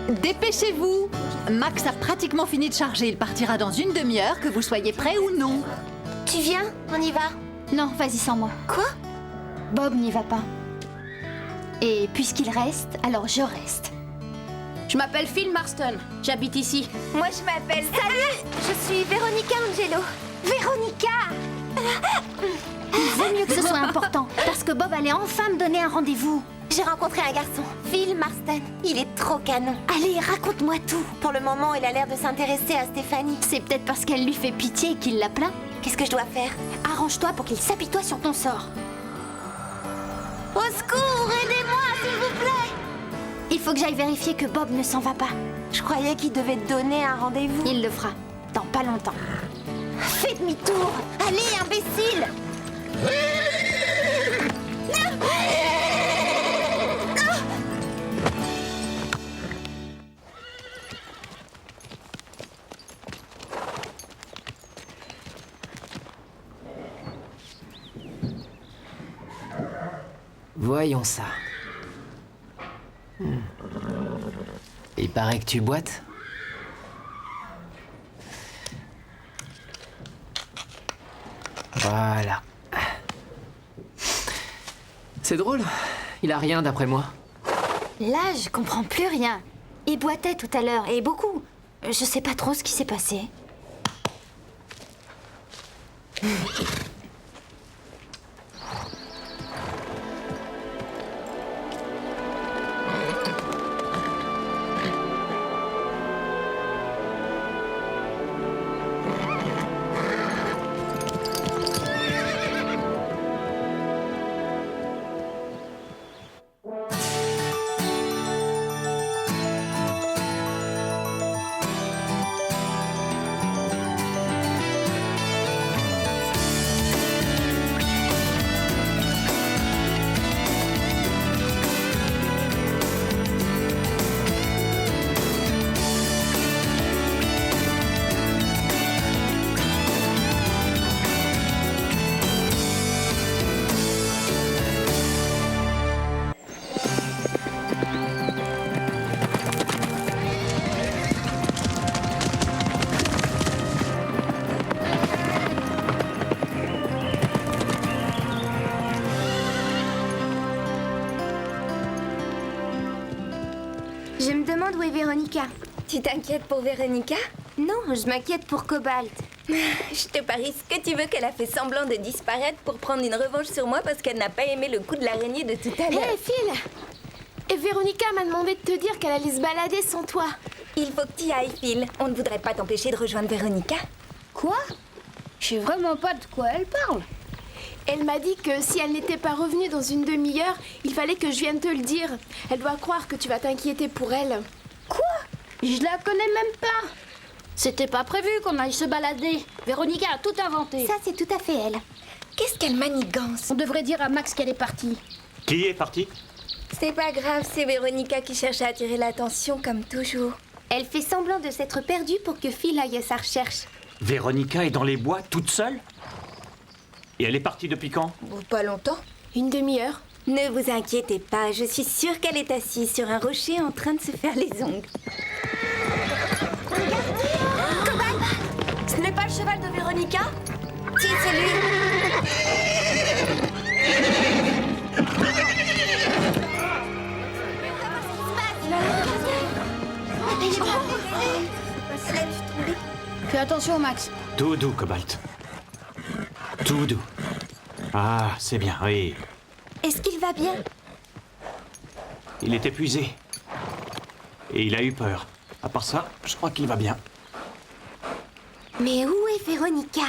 Dépêchez-vous! Max a pratiquement fini de charger. Il partira dans une demi-heure, que vous soyez prêts ou non. Tu viens? On y va? Non, vas-y sans moi. Quoi? Bob n'y va pas. Et puisqu'il reste, alors je reste. Je m'appelle Phil Marston. J'habite ici. Moi, je m'appelle... Salut! Je suis Véronica Angelo. Véronica! Il vaut mieux que ce soit important, parce que Bob allait enfin me donner un rendez-vous. J'ai rencontré un garçon, Phil Marston. Il est trop canon. Allez, raconte-moi tout. Pour le moment, il a l'air de s'intéresser à Stéphanie. C'est peut-être parce qu'elle lui fait pitié qu'il la plaint. Qu'est-ce que je dois faire? Arrange-toi pour qu'il s'apitoie sur ton sort. Au secours, aidez-moi, s'il vous plaît! Il faut que j'aille vérifier que Bob ne s'en va pas. Je croyais qu'il devait te donner un rendez-vous. Il le fera, dans pas longtemps. Fais demi-tour! Allez, imbécile! Voyons ça. Il paraît que tu boites. Voilà. C'est drôle. Il a rien d'après moi. Là, je comprends plus rien. Il boitait tout à l'heure, et beaucoup. Je sais pas trop ce qui s'est passé. Je me demande où est Véronica. Tu t'inquiètes pour Véronica? Non, je m'inquiète pour Cobalt. Je te parie ce que tu veux qu'elle a fait semblant de disparaître pour prendre une revanche sur moi parce qu'elle n'a pas aimé le coup de l'araignée de tout à l'heure. Hé, Phil! Et Véronica m'a demandé de te dire qu'elle allait se balader sans toi. Il faut que tu ailles, Phil. On ne voudrait pas t'empêcher de rejoindre Véronica. Quoi? Je sais vraiment pas de quoi elle parle. Elle m'a dit que si elle n'était pas revenue dans une demi-heure, il fallait que je vienne te le dire. Elle doit croire que tu vas t'inquiéter pour elle. Quoi? Je la connais même pas. C'était pas prévu qu'on aille se balader. Véronica a tout inventé. Ça, c'est tout à fait elle. Qu'est-ce qu'elle manigance? On devrait dire à Max qu'elle est partie. Qui est parti? C'est pas grave, c'est Véronica qui cherche à attirer l'attention comme toujours. Elle fait semblant de s'être perdue pour que Phil aille à sa recherche. Véronica est dans les bois, toute seule? Et elle est partie depuis quand? Pas longtemps. Une demi-heure. Ne vous inquiétez pas, je suis sûre qu'elle est assise sur un rocher en train de se faire les ongles. Ce n'est pas le cheval de Véronica? Si, c'est lui. Fais attention, Max. Tout doux, Cobalt. Tout doux. Ah, c'est bien, oui. Est-ce qu'il va bien? Il est épuisé. Et il a eu peur. À part ça, je crois qu'il va bien. Mais où est Véronica?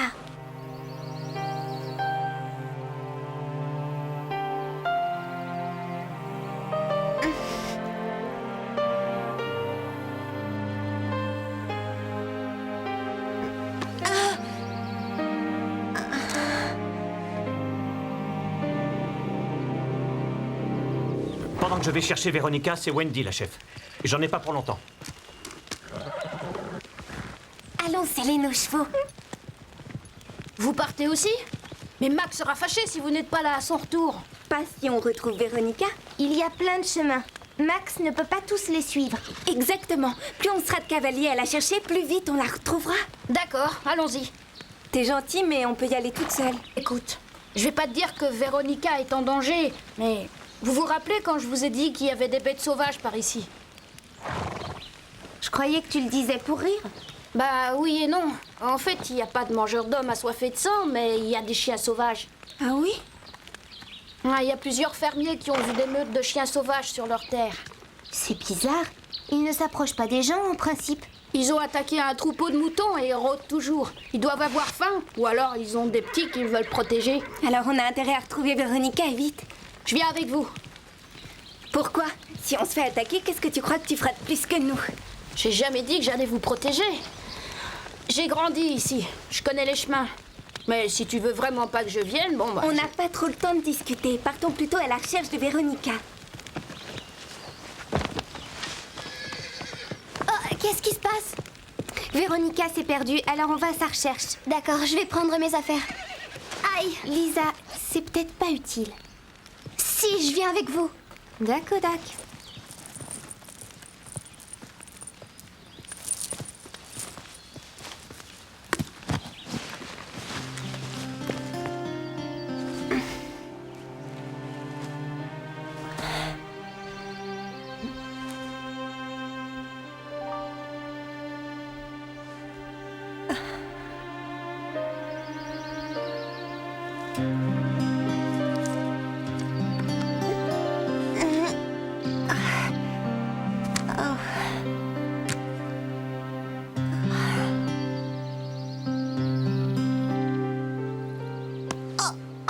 Pendant que je vais chercher Véronica, c'est Wendy, la chef. J'en ai pas pour longtemps. Allons sceller nos chevaux. Vous partez aussi? Mais Max sera fâché si vous n'êtes pas là à son retour. Pas si on retrouve Véronica. Il y a plein de chemins. Max ne peut pas tous les suivre. Exactement. Plus on sera de cavaliers à la chercher, plus vite on la retrouvera. D'accord, allons-y. T'es gentil, mais on peut y aller toute seule. Écoute, je vais pas te dire que Véronica est en danger, mais vous vous rappelez quand je vous ai dit qu'il y avait des bêtes sauvages par ici? Je croyais que tu le disais pour rire. Bah oui et non. En fait, il n'y a pas de mangeurs d'hommes assoiffés de sang, mais il y a des chiens sauvages. Ah oui? Il y a plusieurs fermiers qui ont vu des meutes de chiens sauvages sur leur terre. C'est bizarre. Ils ne s'approchent pas des gens en principe. Ils ont attaqué un troupeau de moutons et rôdent toujours. Ils doivent avoir faim, ou alors ils ont des petits qu'ils veulent protéger. Alors on a intérêt à retrouver Véronica et vite. Je viens avec vous. Pourquoi? Si on se fait attaquer, qu'est-ce que tu crois que tu feras de plus que nous? J'ai jamais dit que j'allais vous protéger. J'ai grandi ici, je connais les chemins. Mais si tu veux vraiment pas que je vienne, bon bah... On n'a pas trop le temps de discuter. Partons plutôt à la recherche de Véronica. Oh, qu'est-ce qui se passe? Véronica s'est perdue, alors on va à sa recherche. D'accord, je vais prendre mes affaires. Aïe, Lisa, c'est peut-être pas utile. Si, je viens avec vous. D'accord.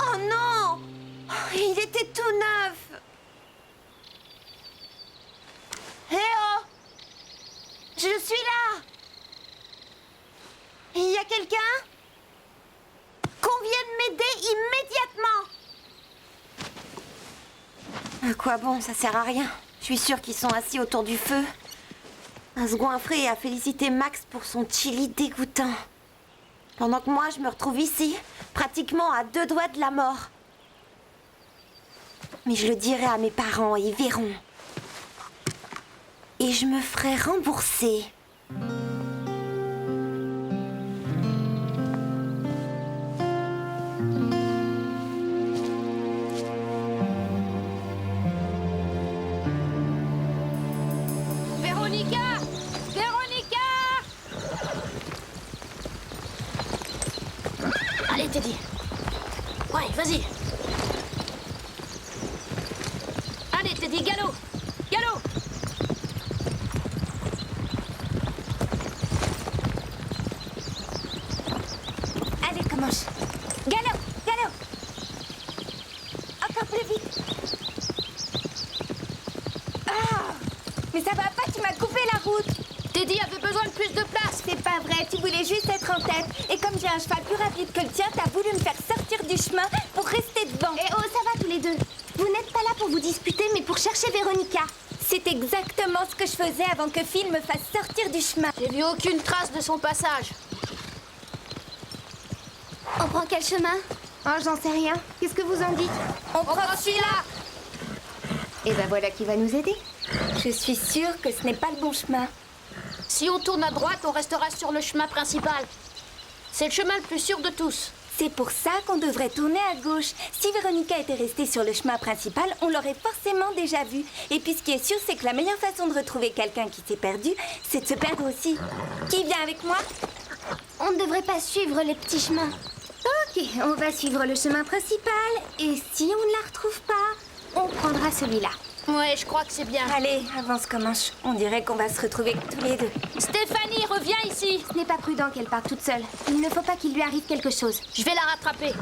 Oh non! Il était tout neuf! Hé oh! Je suis là! Il y a quelqu'un? Qu'on vienne m'aider immédiatement! À quoi bon? Ça sert à rien. Je suis sûre qu'ils sont assis autour du feu. À se goinfrer et à féliciter Max pour son chili dégoûtant. Pendant que moi, je me retrouve ici, pratiquement à 2 doigts de la mort. Mais je le dirai à mes parents et ils verront. Et je me ferai rembourser. Véronica! Véronica! Allez, Teddy. Ouais, vas-y. Allez, Teddy, galop! Galop! Allez, commence. Galop! Galop! Encore plus vite. Ah! Mais ça va pas, tu m'as coupé la route. Teddy avait besoin de plus de place. C'est pas vrai, tu voulais juste être en tête. Et comme j'ai un cheval plus rapide que le tien, t'as voulu me faire sortir du chemin pour rester devant. Eh oh, ça va tous les deux. Vous n'êtes pas là pour vous disputer, mais pour chercher Véronica. C'est exactement ce que je faisais avant que Phil me fasse sortir du chemin. J'ai vu aucune trace de son passage. On prend quel chemin? Oh, j'en sais rien. Qu'est-ce que vous en dites? On prend celui-là. Et ben voilà qui va nous aider. Je suis sûre que ce n'est pas le bon chemin. Si on tourne à droite, on restera sur le chemin principal. C'est le chemin le plus sûr de tous. C'est pour ça qu'on devrait tourner à gauche. Si Véronica était restée sur le chemin principal, on l'aurait forcément déjà vue. Et puis ce qui est sûr, c'est que la meilleure façon de retrouver quelqu'un qui s'est perdu, c'est de se perdre aussi. Qui vient avec moi? On ne devrait pas suivre les petits chemins. Ok, on va suivre le chemin principal. Et si on ne la retrouve pas, on prendra celui-là. Ouais, je crois que c'est bien. Allez, avance Comanche. On dirait qu'on va se retrouver tous les deux. Stéphanie, reviens ici. Ce n'est pas prudent qu'elle parte toute seule. Il ne faut pas qu'il lui arrive quelque chose. Je vais la rattraper.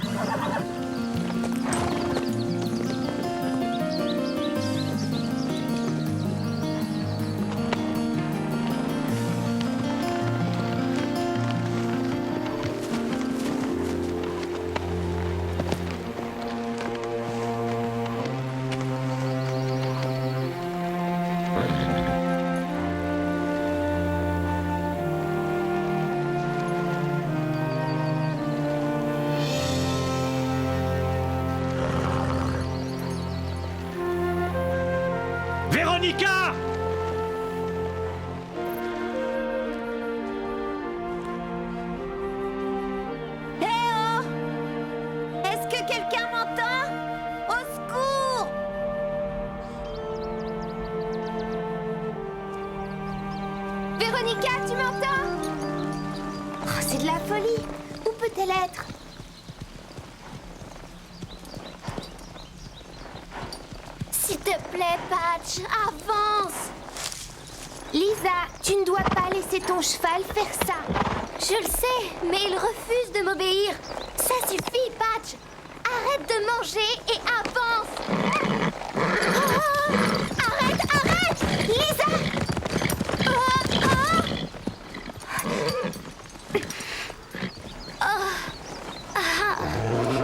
Véronica! Véronica, tu m'entends? Oh, c'est de la folie. Où peut-elle être? S'il te plaît, Patch, avance! Lisa, tu ne dois pas laisser ton cheval faire ça. Je le sais, mais il refuse de m'obéir. Ça suffit, Patch. Arrête de manger et avance. Oh, arrête, arrête! Lisa!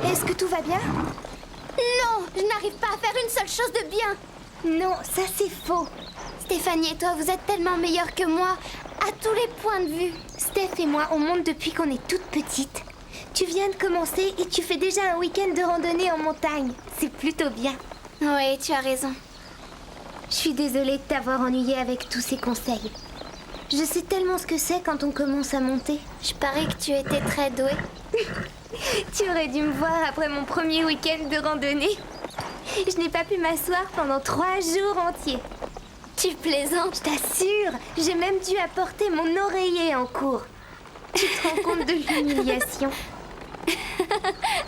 Est-ce que tout va bien? Non, je n'arrive pas à faire une seule chose de bien. Non, ça c'est faux. Stéphanie et toi, vous êtes tellement meilleurs que moi, à tous les points de vue. Steph et moi, on monte depuis qu'on est toutes petites. Tu viens de commencer et tu fais déjà un week-end de randonnée en montagne. C'est plutôt bien. Oui, tu as raison. Je suis désolée de t'avoir ennuyée avec tous ces conseils. Je sais tellement ce que c'est quand on commence à monter. Je parie que tu étais très douée. Tu aurais dû me voir après mon premier week-end de randonnée. Je n'ai pas pu m'asseoir pendant 3 jours entiers. Tu plaisantes, je t'assure. J'ai même dû apporter mon oreiller en cours. Tu te rends compte de l'humiliation?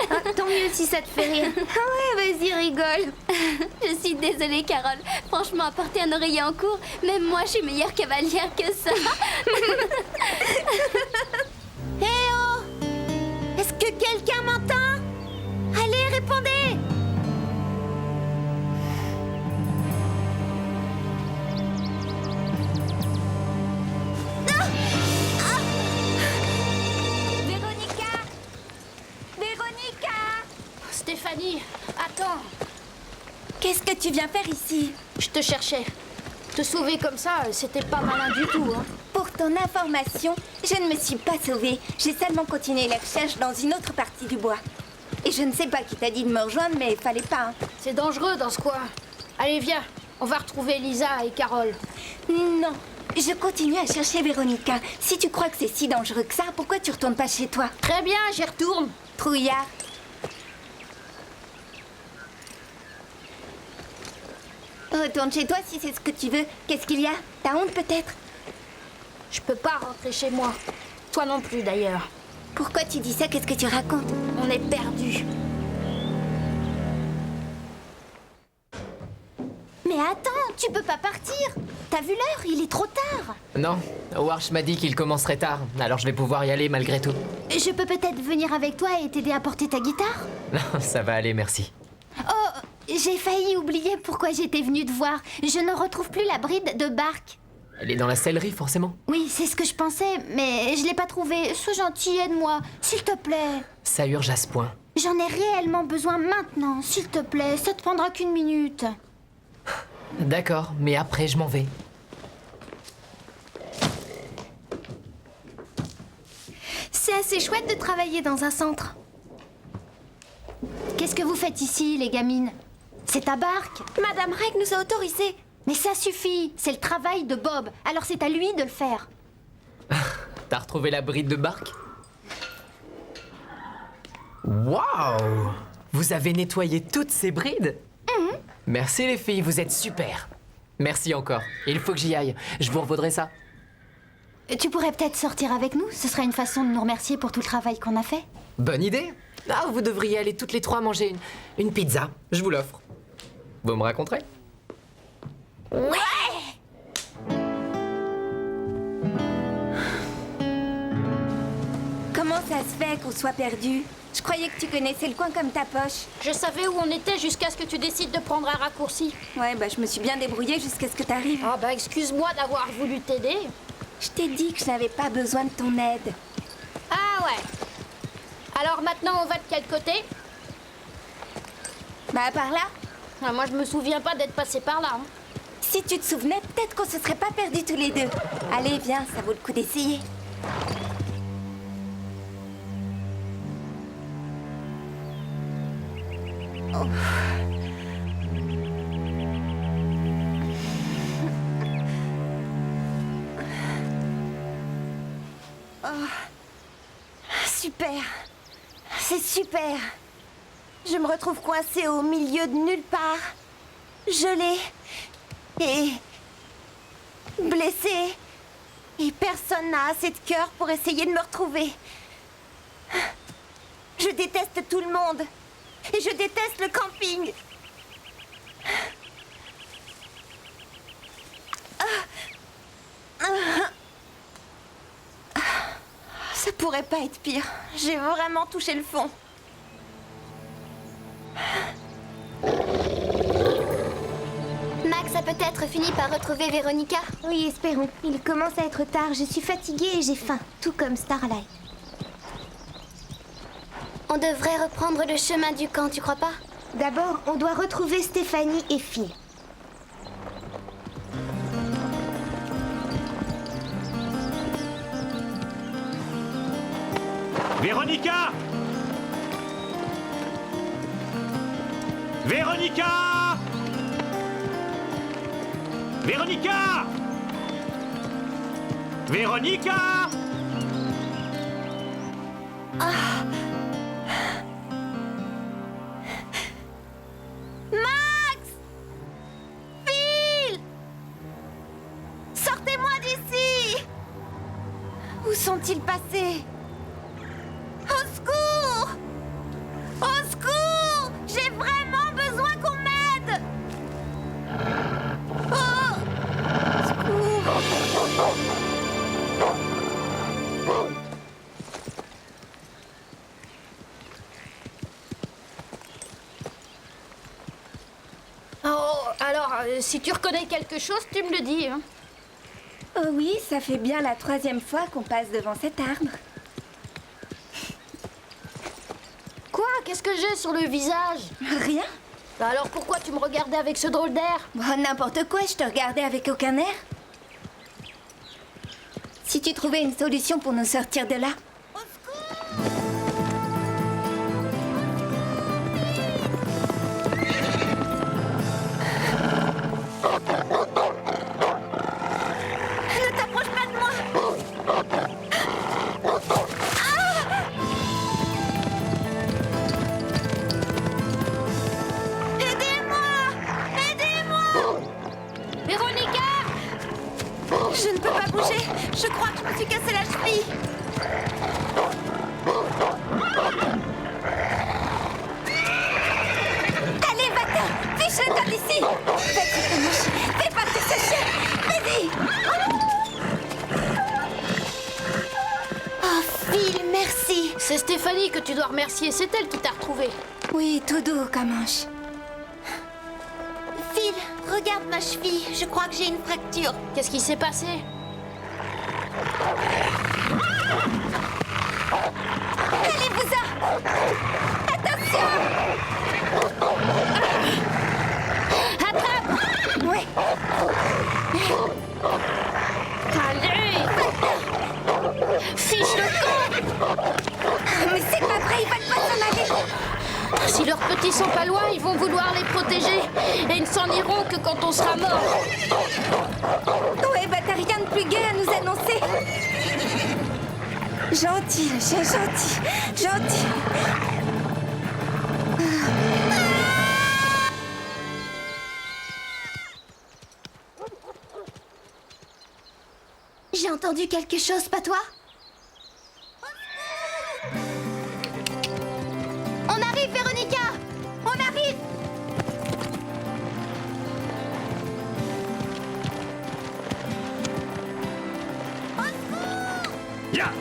Ah, tant mieux si ça te fait rire. Ah ouais, vas-y, rigole. Je suis désolée, Carole. Franchement, apporter un oreiller en cours, même moi, je suis meilleure cavalière que ça. Hé oh! Est-ce que quelqu'un m'entend? Allez, répondez! Stéphanie, attends. Qu'est-ce que tu viens faire ici? Je te cherchais. Te sauver comme ça, c'était pas malin du tout, hein. Pour ton information, je ne me suis pas sauvée. J'ai seulement continué les recherches dans une autre partie du bois. Et je ne sais pas qui t'a dit de me rejoindre, mais il fallait pas. Hein. C'est dangereux dans ce coin. Allez, viens. On va retrouver Lisa et Carole. Non, je continue à chercher Véronica. Si tu crois que c'est si dangereux que ça, pourquoi tu retournes pas chez toi? Très bien, j'y retourne. Trouillard. Retourne chez toi si c'est ce que tu veux. Qu'est-ce qu'il y a? T'as honte peut-être? Je peux pas rentrer chez moi. Toi non plus, d'ailleurs. Pourquoi tu dis ça? Qu'est-ce que tu racontes? On est perdus. Mais attends, tu peux pas partir. T'as vu l'heure? Il est trop tard. Non, Warsh m'a dit qu'il commencerait tard, alors je vais pouvoir y aller malgré tout. Je peux peut-être venir avec toi et t'aider à porter ta guitare? Non, ça va aller, merci. Oh, j'ai failli oublier pourquoi j'étais venue te voir. Je ne retrouve plus la bride de Bark. Elle est dans la sellerie, forcément. Oui, c'est ce que je pensais, mais je l'ai pas trouvée. Sois gentil, aide-moi, s'il te plaît. Ça urge à ce point. J'en ai réellement besoin maintenant, s'il te plaît. Ça te prendra qu'une minute. D'accord, mais après je m'en vais. C'est assez chouette de travailler dans un centre. Qu'est-ce que vous faites ici, les gamines? C'est ta barque. Madame Reg nous a autorisés. Mais ça suffit, c'est le travail de Bob, alors c'est à lui de le faire. T'as retrouvé la bride de Bark? Waouh! Vous avez nettoyé toutes ces brides? Merci les filles, vous êtes super. Merci encore. Il faut que j'y aille. Je vous revaudrai ça. Tu pourrais peut-être sortir avec nous, ce serait une façon de nous remercier pour tout le travail qu'on a fait. Bonne idée. Ah, vous devriez aller toutes les trois manger une pizza. Je vous l'offre. Vous me raconterez? Comment ça se fait qu'on soit perdu? Je croyais que tu connaissais le coin comme ta poche. Je savais où on était jusqu'à ce que tu décides de prendre un raccourci. Ouais, bah je me suis bien débrouillée jusqu'à ce que t'arrives. Ah bah excuse-moi d'avoir voulu t'aider. Je t'ai dit que je n'avais pas besoin de ton aide. Ah ouais. Alors maintenant on va de quel côté? Bah par là. Ah, moi je me souviens pas d'être passé par là. Hein. Si tu te souvenais, peut-être qu'on se serait pas perdus tous les deux. Allez, viens, ça vaut le coup d'essayer. Super. C'est super. Je me retrouve coincée au milieu de nulle part. Gelée. Et blessée. Et personne n'a assez de cœur pour essayer de me retrouver. Je déteste tout le monde. Et je déteste le camping. Ça pourrait pas être pire. J'ai vraiment touché le fond. Max a peut-être fini par retrouver Véronica. Oui, espérons. Il commence à être tard. Je suis fatiguée et j'ai faim. Tout comme Starlight. On devrait reprendre le chemin du camp, tu crois pas? D'abord, on doit retrouver Stéphanie et Phil. Véronica! Véronica! Véronica! Véronica! Max! Phil! Sortez-moi d'ici! Où sont-ils passés? Au secours! Au secours! J'ai vraiment besoin qu'on m'aide! Oh! Au secours! Oh, alors, si tu reconnais quelque chose, tu me le dis. Hein. Oh oui, ça fait bien la 3e fois qu'on passe devant cet arbre. Quoi? Qu'est-ce que j'ai sur le visage? Rien? Bah alors pourquoi tu me regardais avec ce drôle d'air? Oh, n'importe quoi, je te regardais avec aucun air. Si tu trouvais une solution pour nous sortir de là. Au secours! Ne t'approche pas de moi! Véronica! Je ne peux pas bouger. Je crois que je me suis cassé la cheville. Allez, va-t'en! Fiche-le d'ici! Vas-y, Canoche! Fais partir ce chien! Vas-y! Oh, Phil, merci! C'est Stéphanie que tu dois remercier, c'est elle qui t'a retrouvé. Oui, tout doux, Canoche. Phil, regarde ma cheville. Je crois que j'ai une fracture. Qu'est-ce qui s'est passé? Allez-vous-en! Attention! Attrape! Ouais. Allez! Fiche le camp! Mais c'est pas vrai, ils veulent pas s'en aller. Si leurs petits sont pas loin, ils vont vouloir les protéger. Et ils ne s'en iront que quand on sera mort. Ouais, bah t'as rien de plus gai à nous annoncer. Gentil, le chien, gentil. Gentil. J'ai entendu quelque chose, pas toi? On arrive, Véronica! On arrive! Ya!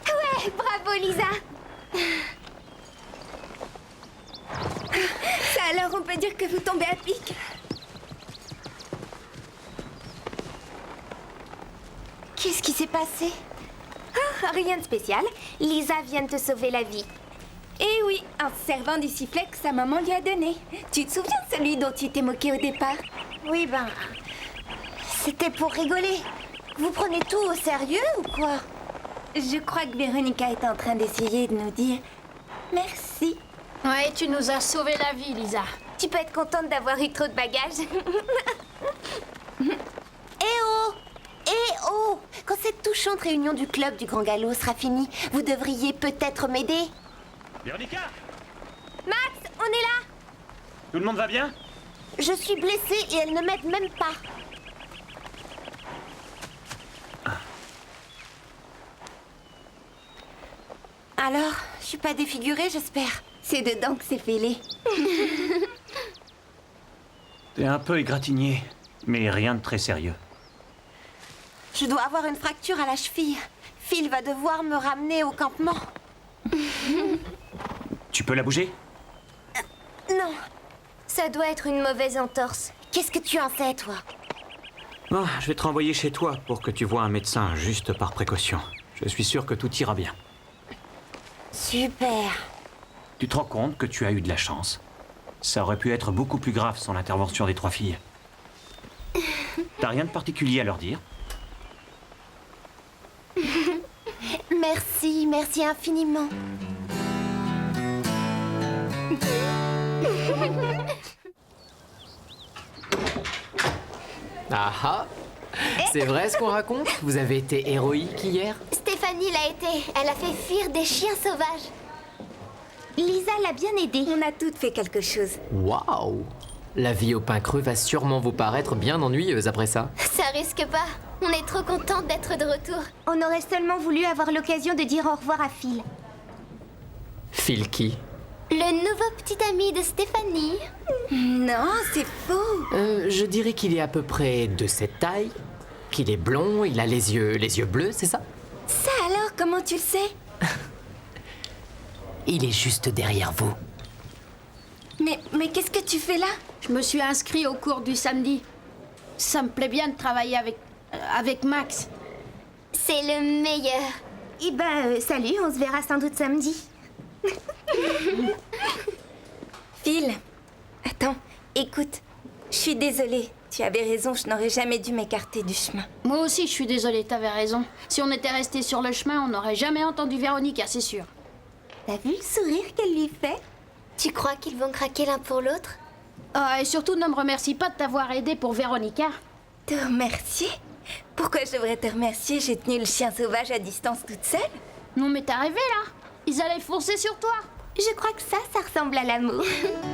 Ouais, bravo, Lisa. Ça alors, on peut dire que vous tombez à pic. Qu'est-ce qui s'est passé? Ah, rien de spécial. Lisa vient de te sauver la vie. Eh oui, en se servant du sifflet que sa maman lui a donné. Tu te souviens de celui dont tu t'es moqué au départ? Oui, ben... C'était pour rigoler. Vous prenez tout au sérieux ou quoi? Je crois que Véronica est en train d'essayer de nous dire merci. Ouais, tu nous as sauvé la vie, Lisa. Tu peux être contente d'avoir eu trop de bagages. Eh oh! Eh oh! Quand c'est tout touchante réunion du club du Grand Galop sera finie. Vous devriez peut-être m'aider. Véronica, Max, on est là. tout le monde va bien? Je suis blessée et elle ne m'aide même pas. Alors, je suis pas défigurée, j'espère. C'est dedans que c'est fêlé. T'es un peu égratigné, mais rien de très sérieux. Je dois avoir une fracture à la cheville. Phil va devoir me ramener au campement. Tu peux la bouger? Non. Ça doit être une mauvaise entorse. Qu'est-ce que tu en sais, toi? Bon, je vais te renvoyer chez toi pour que tu vois un médecin, juste par précaution. Je suis sûr que tout ira bien. Super. Tu te rends compte que tu as eu de la chance? Ça aurait pu être beaucoup plus grave sans l'intervention des 3 filles. T'as rien de particulier à leur dire? Merci, merci infiniment. Ah ah. C'est vrai ce qu'on raconte? Vous avez été héroïque hier? Stéphanie l'a été. Elle a fait fuir des chiens sauvages. Lisa l'a bien aidée. On a toutes fait quelque chose. Waouh! La vie au pain creux va sûrement vous paraître bien ennuyeuse après ça. Ça risque pas. On est trop contente d'être de retour. On aurait seulement voulu avoir l'occasion de dire au revoir à Phil. Phil qui? Le nouveau petit ami de Stéphanie. Non, c'est faux. Je dirais qu'il est à peu près de cette taille, qu'il est blond, il a les yeux bleus, c'est ça? Ça alors, comment tu le sais? Il est juste derrière vous. Mais qu'est-ce que tu fais là? Je me suis inscrit au cours du samedi. Ça me plaît bien de travailler avec Max. C'est le meilleur. Eh ben, salut, on se verra sans doute samedi. Phil, attends, écoute, je suis désolée. Tu avais raison, je n'aurais jamais dû m'écarter du chemin. Moi aussi, je suis désolée, t'avais raison. Si on était resté sur le chemin, on n'aurait jamais entendu Véronica, c'est sûr. T'as vu le sourire qu'elle lui fait? Tu crois qu'ils vont craquer l'un pour l'autre? Ah, et surtout, ne me remercie pas de t'avoir aidé pour Véronica. Te remercier? Pourquoi je devrais te remercier? J'ai tenu le chien sauvage à distance toute seule. Non mais t'es rêvé là? Ils allaient foncer sur toi. Je crois que ça ressemble à l'amour.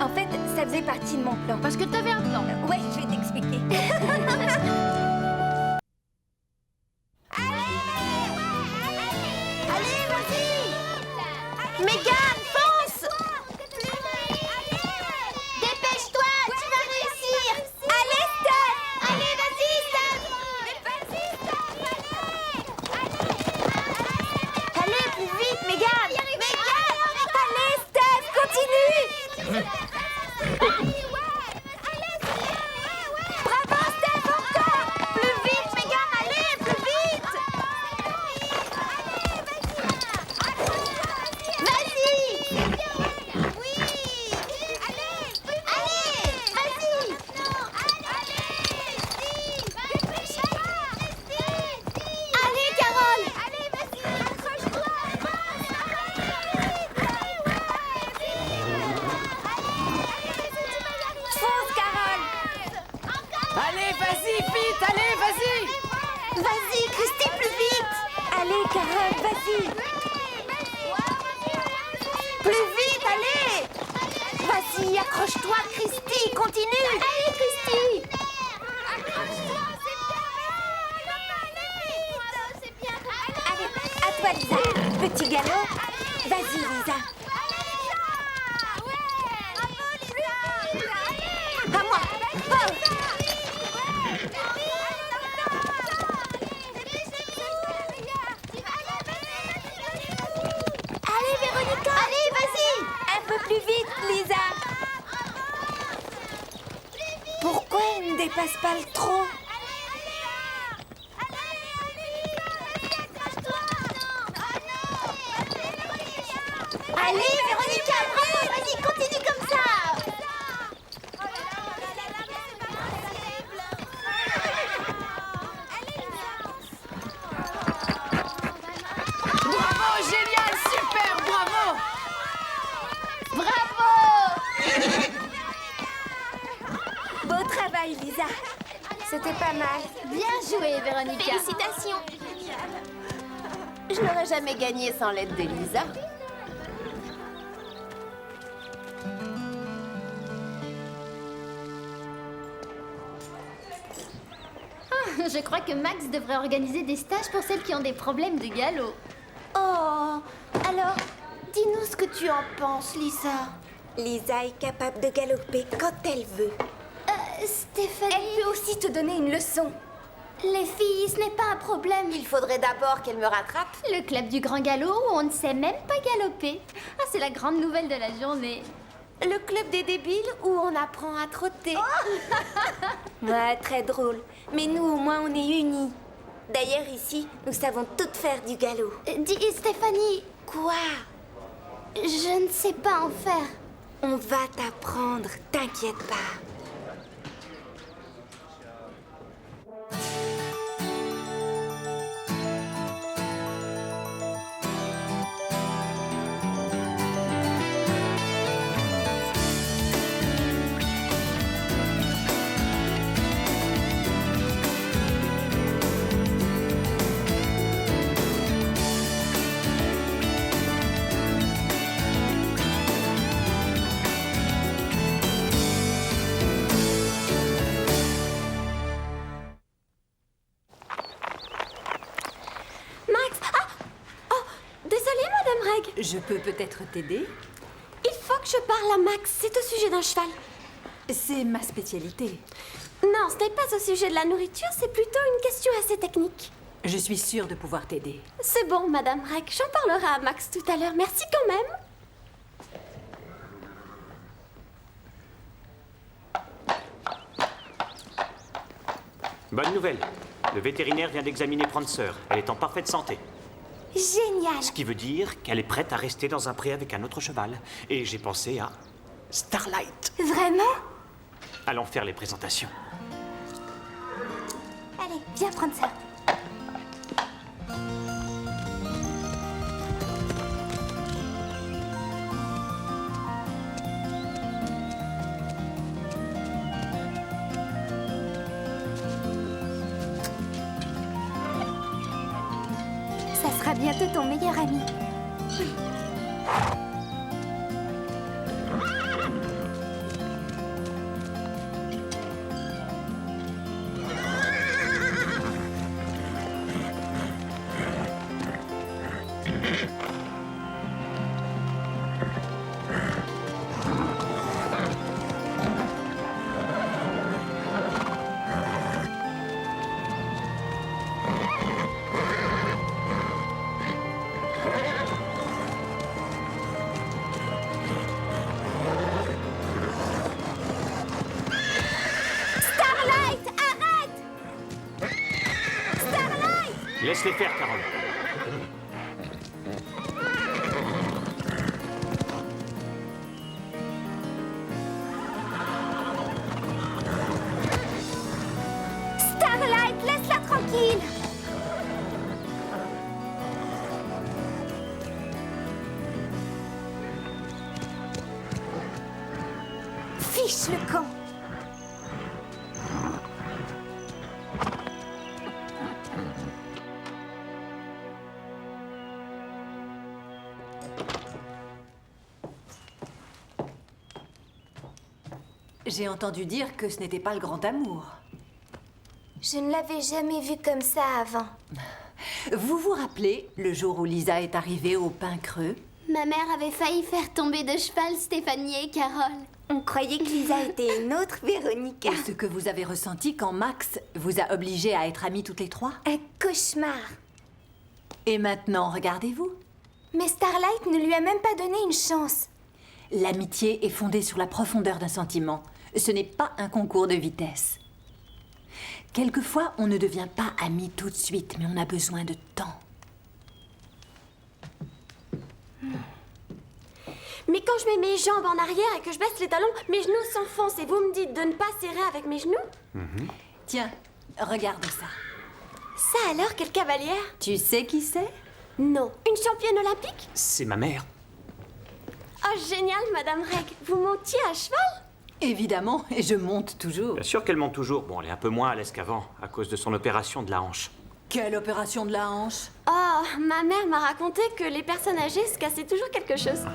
En fait, ça faisait partie de mon plan. Parce que t'avais un plan. Ouais, je vais t'expliquer. Allez, vas-y! Mégane, fonce! Dépêche-toi, tu vas réussir. Allez, Steph! Allez, vas-y, Steph. Allez, plus vite, Mégane! Mégane! Allez, Steph, continue! Bravo, Steph, encore! Plus vite, Mégane, allez, plus vite! Vas-y. Oui. Allez, vas-y. Allez, Carole. Fonce, Carole! Allez, vas-y, vite, allez, vas-y! Vas-y, Christy, plus vite! Allez, Carole, vas-y! Plus vite, allez! Vas-y, accroche-toi, Christy, continue! Allez, Christy. Allez, à toi, Lisa! Petit galop! Vas-y, Lisa! À moi! Oh. Allez, Véronica. Allez, vas-y. Un peu plus vite, Lisa! Pourquoi elle ne dépasse pas le trot? Allez, Véronica, bravo, vas-y, continue comme ça. Bravo, génial, super, bravo. Bravo. Beau travail, Lisa! Ce C'était pas mal. Bien joué, Véronica. Félicitations. Je n'aurais jamais gagné sans l'aide de Lisa. Je crois que Max devrait organiser des stages pour celles qui ont des problèmes de galop. Oh, alors, dis-nous ce que tu en penses, Lisa. Lisa est capable de galoper quand elle veut. Stéphanie... Elle peut aussi te donner une leçon. Les filles, ce n'est pas un problème. Il faudrait d'abord qu'elle me rattrape. Le club du grand galop où on ne sait même pas galoper. Ah, c'est la grande nouvelle de la journée. Le club des débiles où on apprend à trotter. Ouais, très drôle. Mais nous, au moins, on est unis. D'ailleurs, ici, nous savons toutes faire du galop. Dis, Stéphanie, Quoi? je ne sais pas en faire. On va t'apprendre, t'inquiète pas. Je peux peut-être t'aider? Il faut que je parle à Max. C'est au sujet d'un cheval. C'est ma spécialité. Non, ce n'est pas au sujet de la nourriture, c'est plutôt une question assez technique. Je suis sûre de pouvoir t'aider. C'est bon, Madame Reg. J'en parlerai à Max tout à l'heure. Merci quand même. Bonne nouvelle. Le vétérinaire vient d'examiner Prancer. Elle est en parfaite santé. Génial. Ce qui veut dire qu'elle est prête à rester dans un pré avec un autre cheval. Et j'ai pensé à Starlight. Vraiment? Allons faire les présentations. Allez, viens prendre ça. Ça sera bientôt ton meilleur ami. Laisse-les faire, Carole. Starlight, laisse-la tranquille. Fiche le camp. J'ai entendu dire que ce n'était pas le grand amour. Je ne l'avais jamais vu comme ça avant. Vous vous rappelez le jour où Lisa est arrivée au Pin Creux? Ma mère avait failli faire tomber de cheval Stéphanie et Carole. On croyait que Lisa était une autre Véronica. Et ce que vous avez ressenti quand Max vous a obligé à être amis toutes les trois? Un cauchemar. Et maintenant, regardez-vous. Mais Starlight ne lui a même pas donné une chance. L'amitié est fondée sur la profondeur d'un sentiment. Ce n'est pas un concours de vitesse. Quelquefois, on ne devient pas amis tout de suite, mais on a besoin de temps. Mais quand je mets mes jambes en arrière et que je baisse les talons, mes genoux s'enfoncent et vous me dites de ne pas serrer avec mes genoux? Tiens, regarde ça. Ça alors, quelle cavalière? Tu sais qui c'est? Non. Une championne olympique? C'est ma mère. Oh, génial, Madame Reg. Vous montiez à cheval? Évidemment, et je monte toujours. Bien sûr qu'elle monte toujours. Bon, elle est un peu moins à l'aise qu'avant, à cause de son opération de la hanche. Quelle opération de la hanche? Oh, ma mère m'a raconté que les personnes âgées se cassaient toujours quelque chose.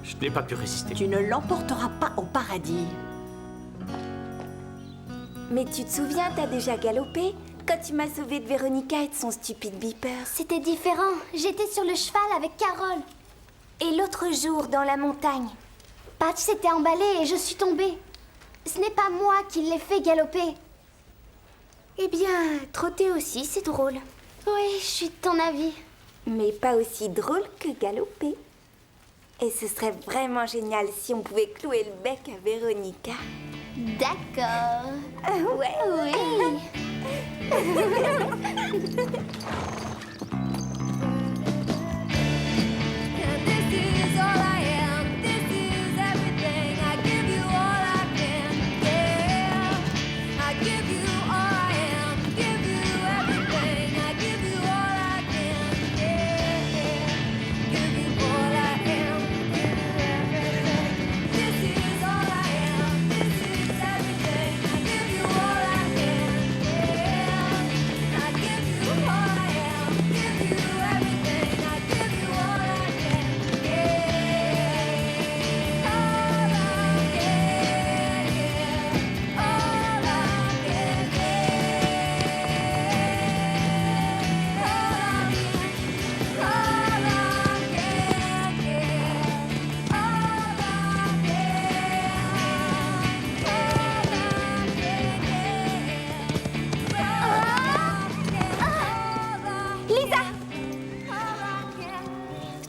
Je n'ai pas pu résister. Tu ne l'emporteras pas au paradis. Mais tu te souviens, t'as déjà galopé quand tu m'as sauvée de Véronica et de son stupide beeper. C'était différent. J'étais sur le cheval avec Carole. Et l'autre jour, dans la montagne. Patch s'était emballé et je suis tombée. Ce n'est pas moi qui l'ai fait galoper. Eh bien, trotter aussi, c'est drôle. Oui, je suis de ton avis. Mais pas aussi drôle que galoper. Et ce serait vraiment génial si on pouvait clouer le bec à Véronica. D'accord. Ouais. Oui.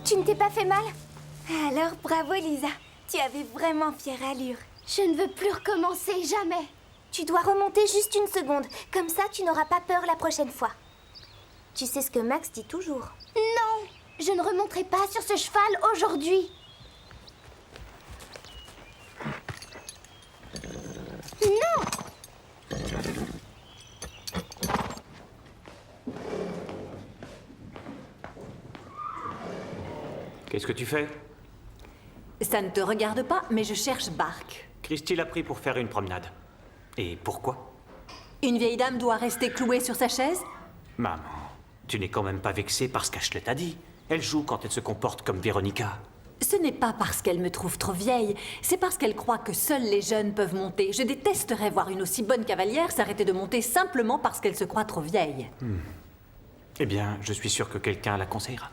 Tu ne t'es pas fait mal? Alors, bravo Lisa. Tu avais vraiment fière allure. Je ne veux plus recommencer, jamais. Tu dois remonter juste une seconde. Comme ça, tu n'auras pas peur la prochaine fois. Tu sais ce que Max dit toujours. Non, je ne remonterai pas sur ce cheval aujourd'hui. Non! Qu'est-ce que tu fais? Ça ne te regarde pas, mais je cherche Bark. Christy l'a pris pour faire une promenade. Et pourquoi? Une vieille dame doit rester clouée sur sa chaise? Maman, tu n'es quand même pas vexée parce qu'Ashley t'a dit. Elle joue quand elle se comporte comme Véronica. Ce n'est pas parce qu'elle me trouve trop vieille, c'est parce qu'elle croit que seuls les jeunes peuvent monter. Je détesterais voir une aussi bonne cavalière s'arrêter de monter simplement parce qu'elle se croit trop vieille. Eh bien, je suis sûr que quelqu'un la conseillera.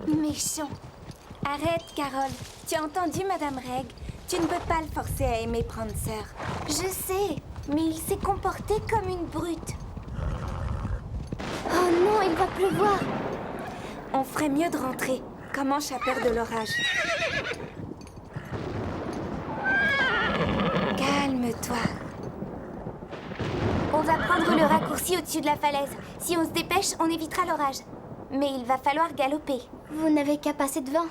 Méchant. Arrête, Carole. Tu as entendu, Madame Reg? Tu ne peux pas le forcer à aimer Prancer. Je sais, mais il s'est comporté comme une brute. Oh non, il va pleuvoir. On ferait mieux de rentrer. Comanche a peur de l'orage. Calme-toi. On va prendre le raccourci au-dessus de la falaise. Si on se dépêche, on évitera l'orage. Mais il va falloir galoper. Vous n'avez qu'à passer devant.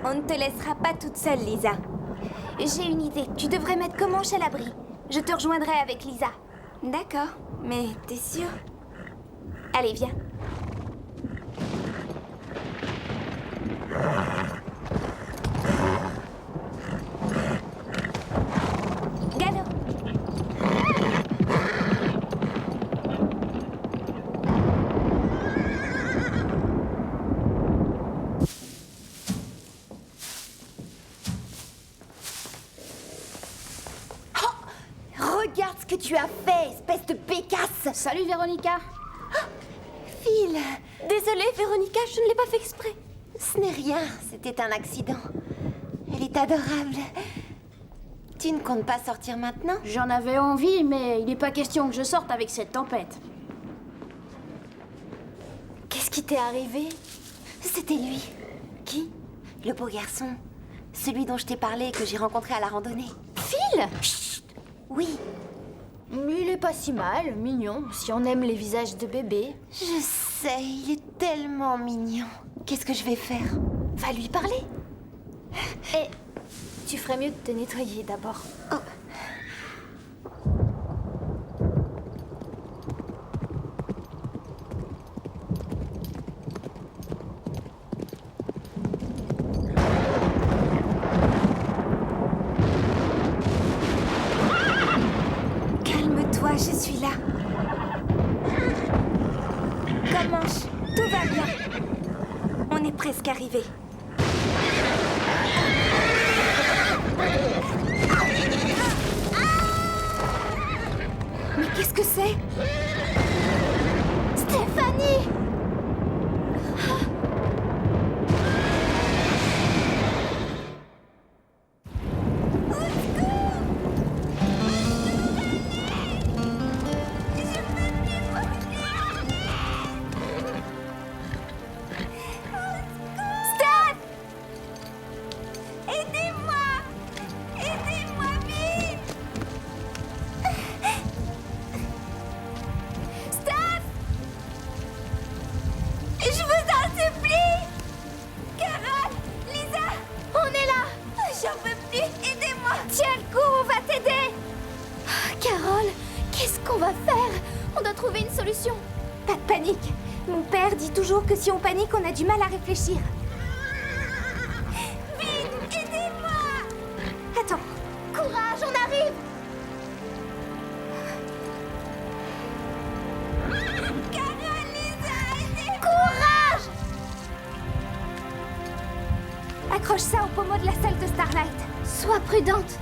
On ne te laissera pas toute seule, Lisa. J'ai une idée. Tu devrais mettre Comanche à l'abri. Je te rejoindrai avec Lisa. D'accord, mais t'es sûre? Allez, viens. Galop. Regarde ce que tu as fait, espèce de pécasse! Salut Véronica. Phil! Désolée, Véronica, je ne l'ai pas fait exprès. Ce n'est rien, c'était un accident. Elle est adorable. Tu ne comptes pas sortir maintenant? J'en avais envie, mais il n'est pas question que je sorte avec cette tempête. Qu'est-ce qui t'est arrivé? C'était lui. Qui? Le beau garçon. Celui dont je t'ai parlé et que j'ai rencontré à la randonnée. Phil! Chut! Oui, Il est pas si mal, mignon, si on aime les visages de bébé. je sais, il est tellement mignon. Qu'est-ce que je vais faire? Va lui parler. Et tu ferais mieux de te nettoyer d'abord. qu'arriver. Mais qu'est-ce que c'est? Stéphanie! Pas de panique. Mon père dit toujours que si on panique, on a du mal à réfléchir. Vite, aidez-moi! Attends. Courage, on arrive! Carole, Lisa, aidez-moi! Courage! Accroche ça au pommeau de la salle de Starlight. Sois prudente.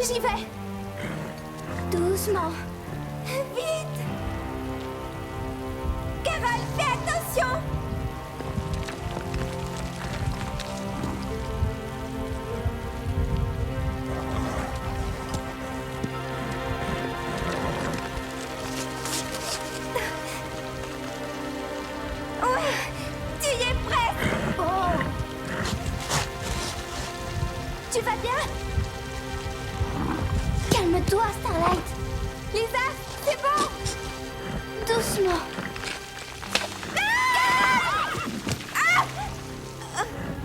J'y vais. Doucement. Vite. Carole, fais attention. Ouais, tu y es prête. Oh. Tu vas bien? Calme-toi, Starlight. Lisa, c'est bon. Doucement.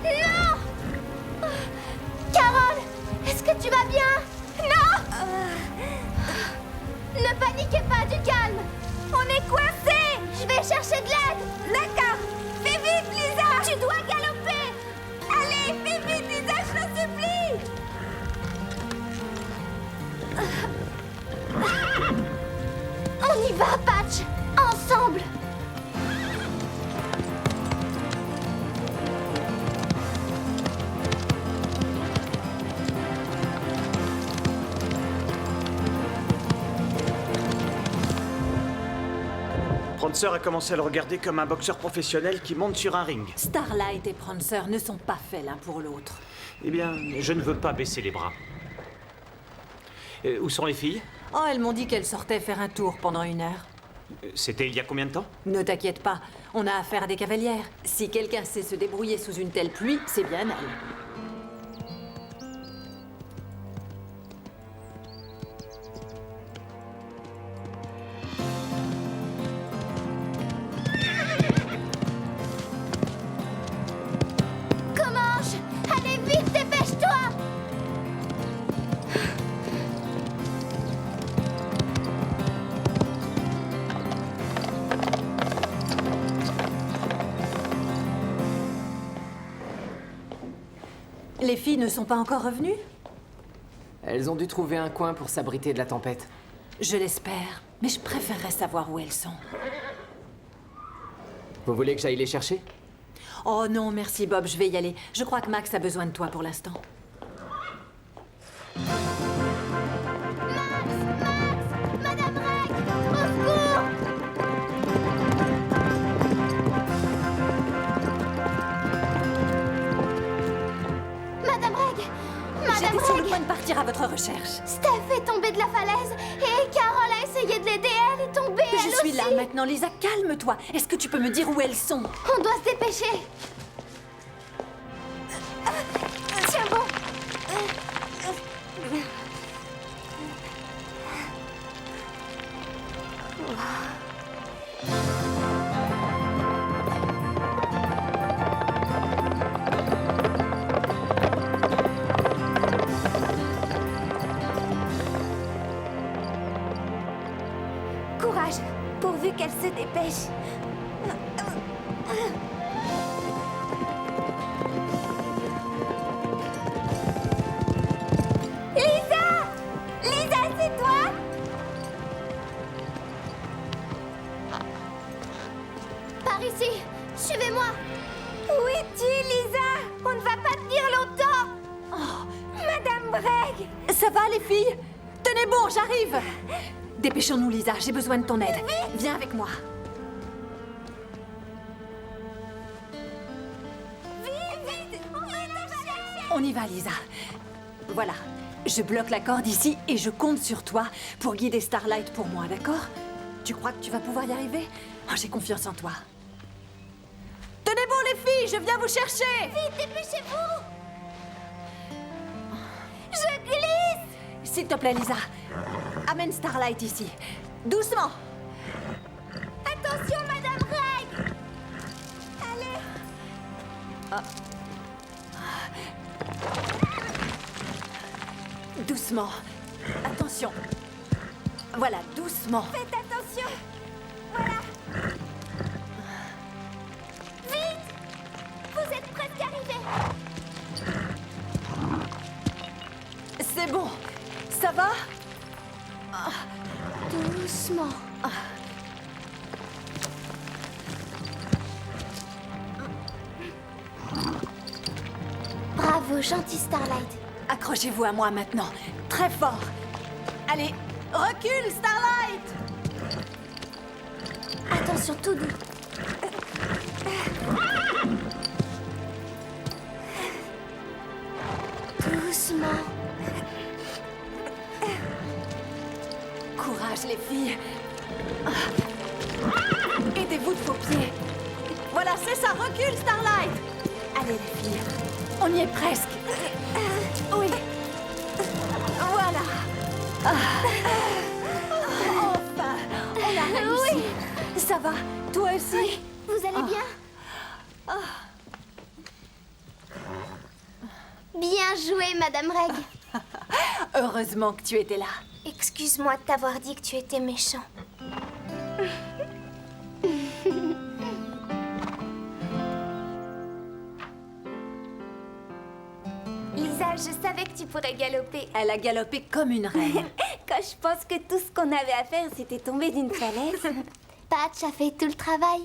Non! Carole, est-ce que tu vas bien? Non! Ne paniquez pas, du calme. On est coincés! Je vais chercher de l'aide. D'accord! Fais vite, Lisa! Tu dois galoper! Allez, fais vite, Lisa, je t'en supplie! On y va, Patch. Ensemble. Prancer a commencé à le regarder comme un boxeur professionnel qui monte sur un ring. Starlight et Prancer ne sont pas faits l'un pour l'autre. Eh bien, je ne veux pas baisser les bras. Où sont les filles? Oh, elles m'ont dit qu'elles sortaient faire un tour pendant 1 heure. C'était il y a combien de temps? Ne t'inquiète pas, on a affaire à des cavalières. Si quelqu'un sait se débrouiller sous une telle pluie, c'est bien elle. Commence. Allez vite, dépêche-toi. Les filles ne sont pas encore revenues? Elles ont dû trouver un coin pour s'abriter de la tempête. Je l'espère, mais je préférerais savoir où elles sont. Vous voulez que j'aille les chercher? Oh non, merci Bob, je vais y aller. Je crois que Max a besoin de toi pour l'instant. Madame Reg, au secours. Madame Reg, J'étais sur le point de partir à votre recherche. Steph est tombée de la falaise et Carole a essayé de l'aider. Elle est tombée, Je elle suis aussi. là maintenant, Lisa, calme-toi. Est-ce que tu peux me dire où elles sont? On doit se dépêcher. Tiens bon! Courage, pourvu qu'elle se dépêche. filles! Tenez bon, j'arrive! Dépêchons-nous, Lisa, j'ai besoin de ton aide. Viens avec moi. On y va, Lisa. Voilà. Je bloque la corde ici et je compte sur toi pour guider Starlight pour moi, d'accord? Tu crois que tu vas pouvoir y arriver? Oh, j'ai confiance en toi. Tenez bon, les filles, je viens vous chercher! Vite, dépêchez-vous! Je glisse! S'il te plaît, Lisa. Amène Starlight ici. Doucement. Attention, Madame Reg! Allez! Doucement. Attention. Voilà, doucement. Faites attention! Voilà! Vite! Vous êtes presque arrivés! C'est bon. Ça va? Doucement. Bravo, gentil Starlight. Accrochez-vous à moi maintenant. Très fort. Allez, recule, Starlight! Attention, tout doux. Doucement. Courage, les filles. Aidez-vous de vos pieds. Voilà, c'est ça. Recule, Starlight. Allez, les filles. On y est presque. Oui. Voilà. Enfin, on a réussi. Oui. Ça va? Toi aussi? Oui, vous allez bien? Bien joué, Madame Reg. Heureusement que tu étais là. Excuse-moi de t'avoir dit que tu étais méchant. Lisa, je savais que tu pourrais galoper. Elle a galopé comme une reine. Quand je pense que tout ce qu'on avait à faire, c'était tomber d'une falaise. Patch a fait tout le travail.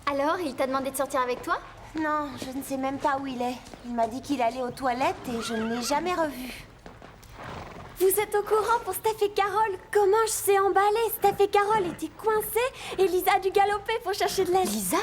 Alors, il t'a demandé de sortir avec toi? Non, je ne sais même pas où il est. Il m'a dit qu'il allait aux toilettes et je ne l'ai jamais revu. Vous êtes au courant pour Steph et Carole? Comment je sais emballer? Steph et Carole étaient coincées et Lisa a dû galoper pour chercher de l'aide. Lisa?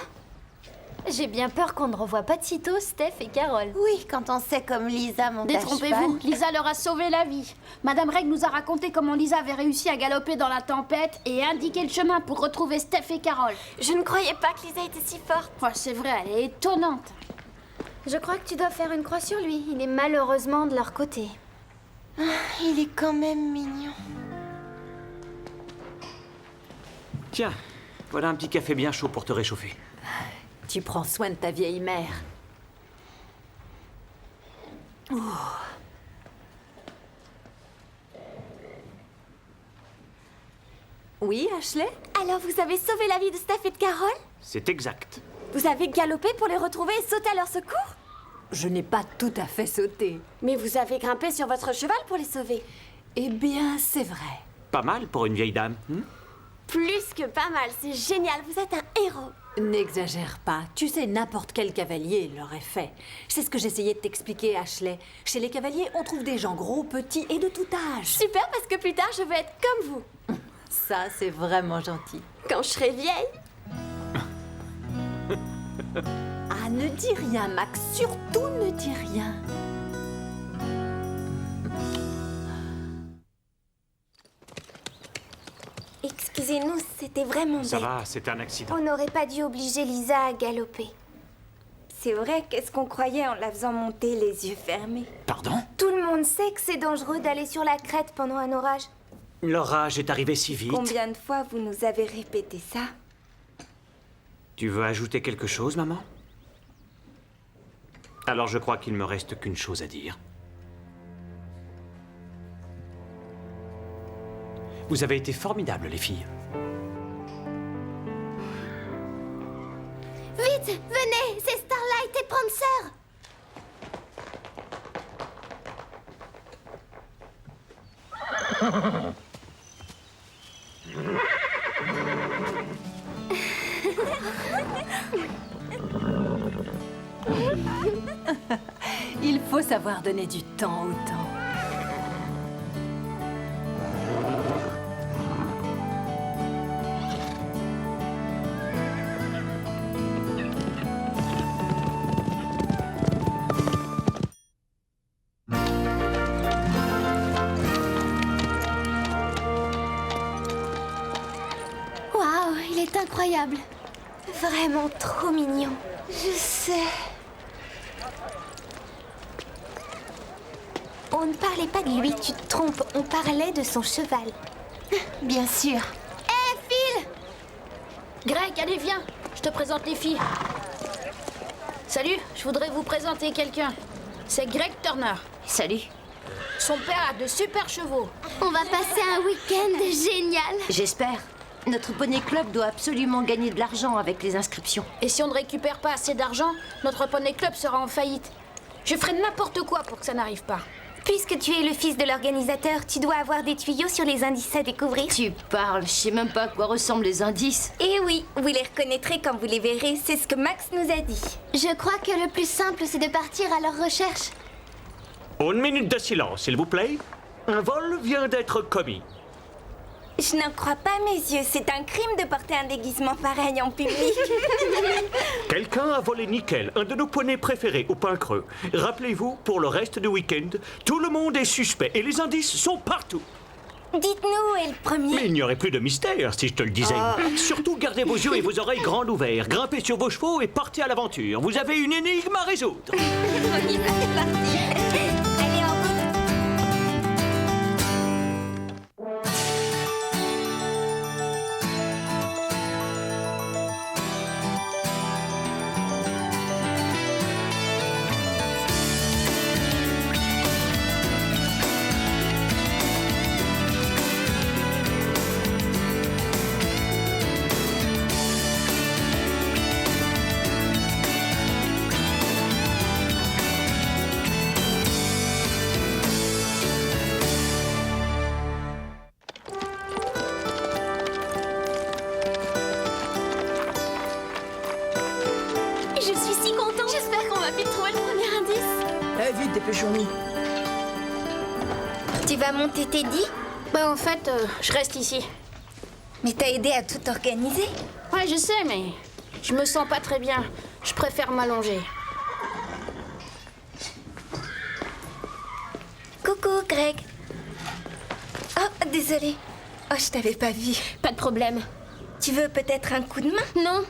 J'ai bien peur qu'on ne revoie pas de sitôt Steph et Carole. Oui, quand on sait comme Lisa monte à Détrompez-vous, cheval. Lisa leur a sauvé la vie. Madame Reg nous a raconté comment Lisa avait réussi à galoper dans la tempête et indiquer le chemin pour retrouver Steph et Carole. Je ne croyais pas que Lisa était si forte. Oh, c'est vrai, elle est étonnante. Je crois que tu dois faire une croix sur lui. Il est malheureusement de leur côté. Il est quand même mignon. Tiens, voilà un petit café bien chaud pour te réchauffer. Tu prends soin de ta vieille mère. Oui, Ashley? Alors vous avez sauvé la vie de Steph et de Carole? C'est exact. Vous avez galopé pour les retrouver et sauté à leur secours? Je n'ai pas tout à fait sauté. Mais vous avez grimpé sur votre cheval pour les sauver. Eh bien, c'est vrai. Pas mal pour une vieille dame. Plus que pas mal, c'est génial, vous êtes un héros. N'exagère pas. Tu sais, n'importe quel cavalier l'aurait fait. C'est ce que j'essayais de t'expliquer, Ashley. Chez les cavaliers, on trouve des gens gros, petits et de tout âge. Super, parce que plus tard, je veux être comme vous. Ça, c'est vraiment gentil. Quand je serai vieille. Ah, ne dis rien, Max. Surtout ne dis rien. Excusez-nous, c'était vraiment Ça bête. va, c'est un accident. On n'aurait pas dû obliger Lisa à galoper. C'est vrai, qu'est-ce qu'on croyait en la faisant monter les yeux fermés? Pardon? Tout le monde sait que c'est dangereux d'aller sur la crête pendant un orage. L'orage est arrivé si vite. Combien de fois vous nous avez répété ça? Tu veux ajouter quelque chose, maman? Alors je crois qu'il me reste qu'une chose à dire. Vous avez été formidables, les filles. Vite, venez, c'est Starlight et Prancer. Il faut savoir donner du temps au temps. Waouh, il est incroyable. Vraiment trop mignon. Je sais. On ne parlait pas de lui, tu te trompes. On parlait de son cheval. Bien sûr. Greg, allez, viens. Je te présente les filles. Salut, je voudrais vous présenter quelqu'un. C'est Greg Turner. Salut. Son père a de super chevaux. On va passer un week-end génial. J'espère. Notre poney club doit absolument gagner de l'argent avec les inscriptions. Et si on ne récupère pas assez d'argent, notre poney club sera en faillite. Je ferai n'importe quoi pour que ça n'arrive pas. Puisque tu es le fils de l'organisateur, tu dois avoir des tuyaux sur les indices à découvrir. Tu parles, je sais même pas à quoi ressemblent les indices. Eh oui, vous les reconnaîtrez quand vous les verrez, c'est ce que Max nous a dit. Je crois que le plus simple, c'est de partir à leur recherche. Une minute de silence, s'il vous plaît. Un vol vient d'être commis. Je n'en crois pas mes yeux, c'est un crime de porter un déguisement pareil en public. Quelqu'un a volé Nickel, un de nos poneys préférés au pain creux. Rappelez-vous, pour le reste du week-end, tout le monde est suspect et les indices sont partout. Dites-nous, est le premier. Mais il n'y aurait plus de mystère si je te le disais. Surtout gardez vos yeux et vos oreilles grands ouverts, grimpez sur vos chevaux et partez à l'aventure. Vous avez une énigme à résoudre. On y va, c'est parti. Allez, en route. Je suis si contente. J'espère qu'on va vite trouver le premier indice. Vite, dépêchons-nous. Tu vas monter Teddy? Bah, en fait, je reste ici. Mais t'as aidé à tout organiser. Ouais, je sais, mais je me sens pas très bien. Je préfère m'allonger. Coucou, Greg. Oh, désolée. Oh, je t'avais pas vu. Pas de problème. Tu veux peut-être un coup de main? Non,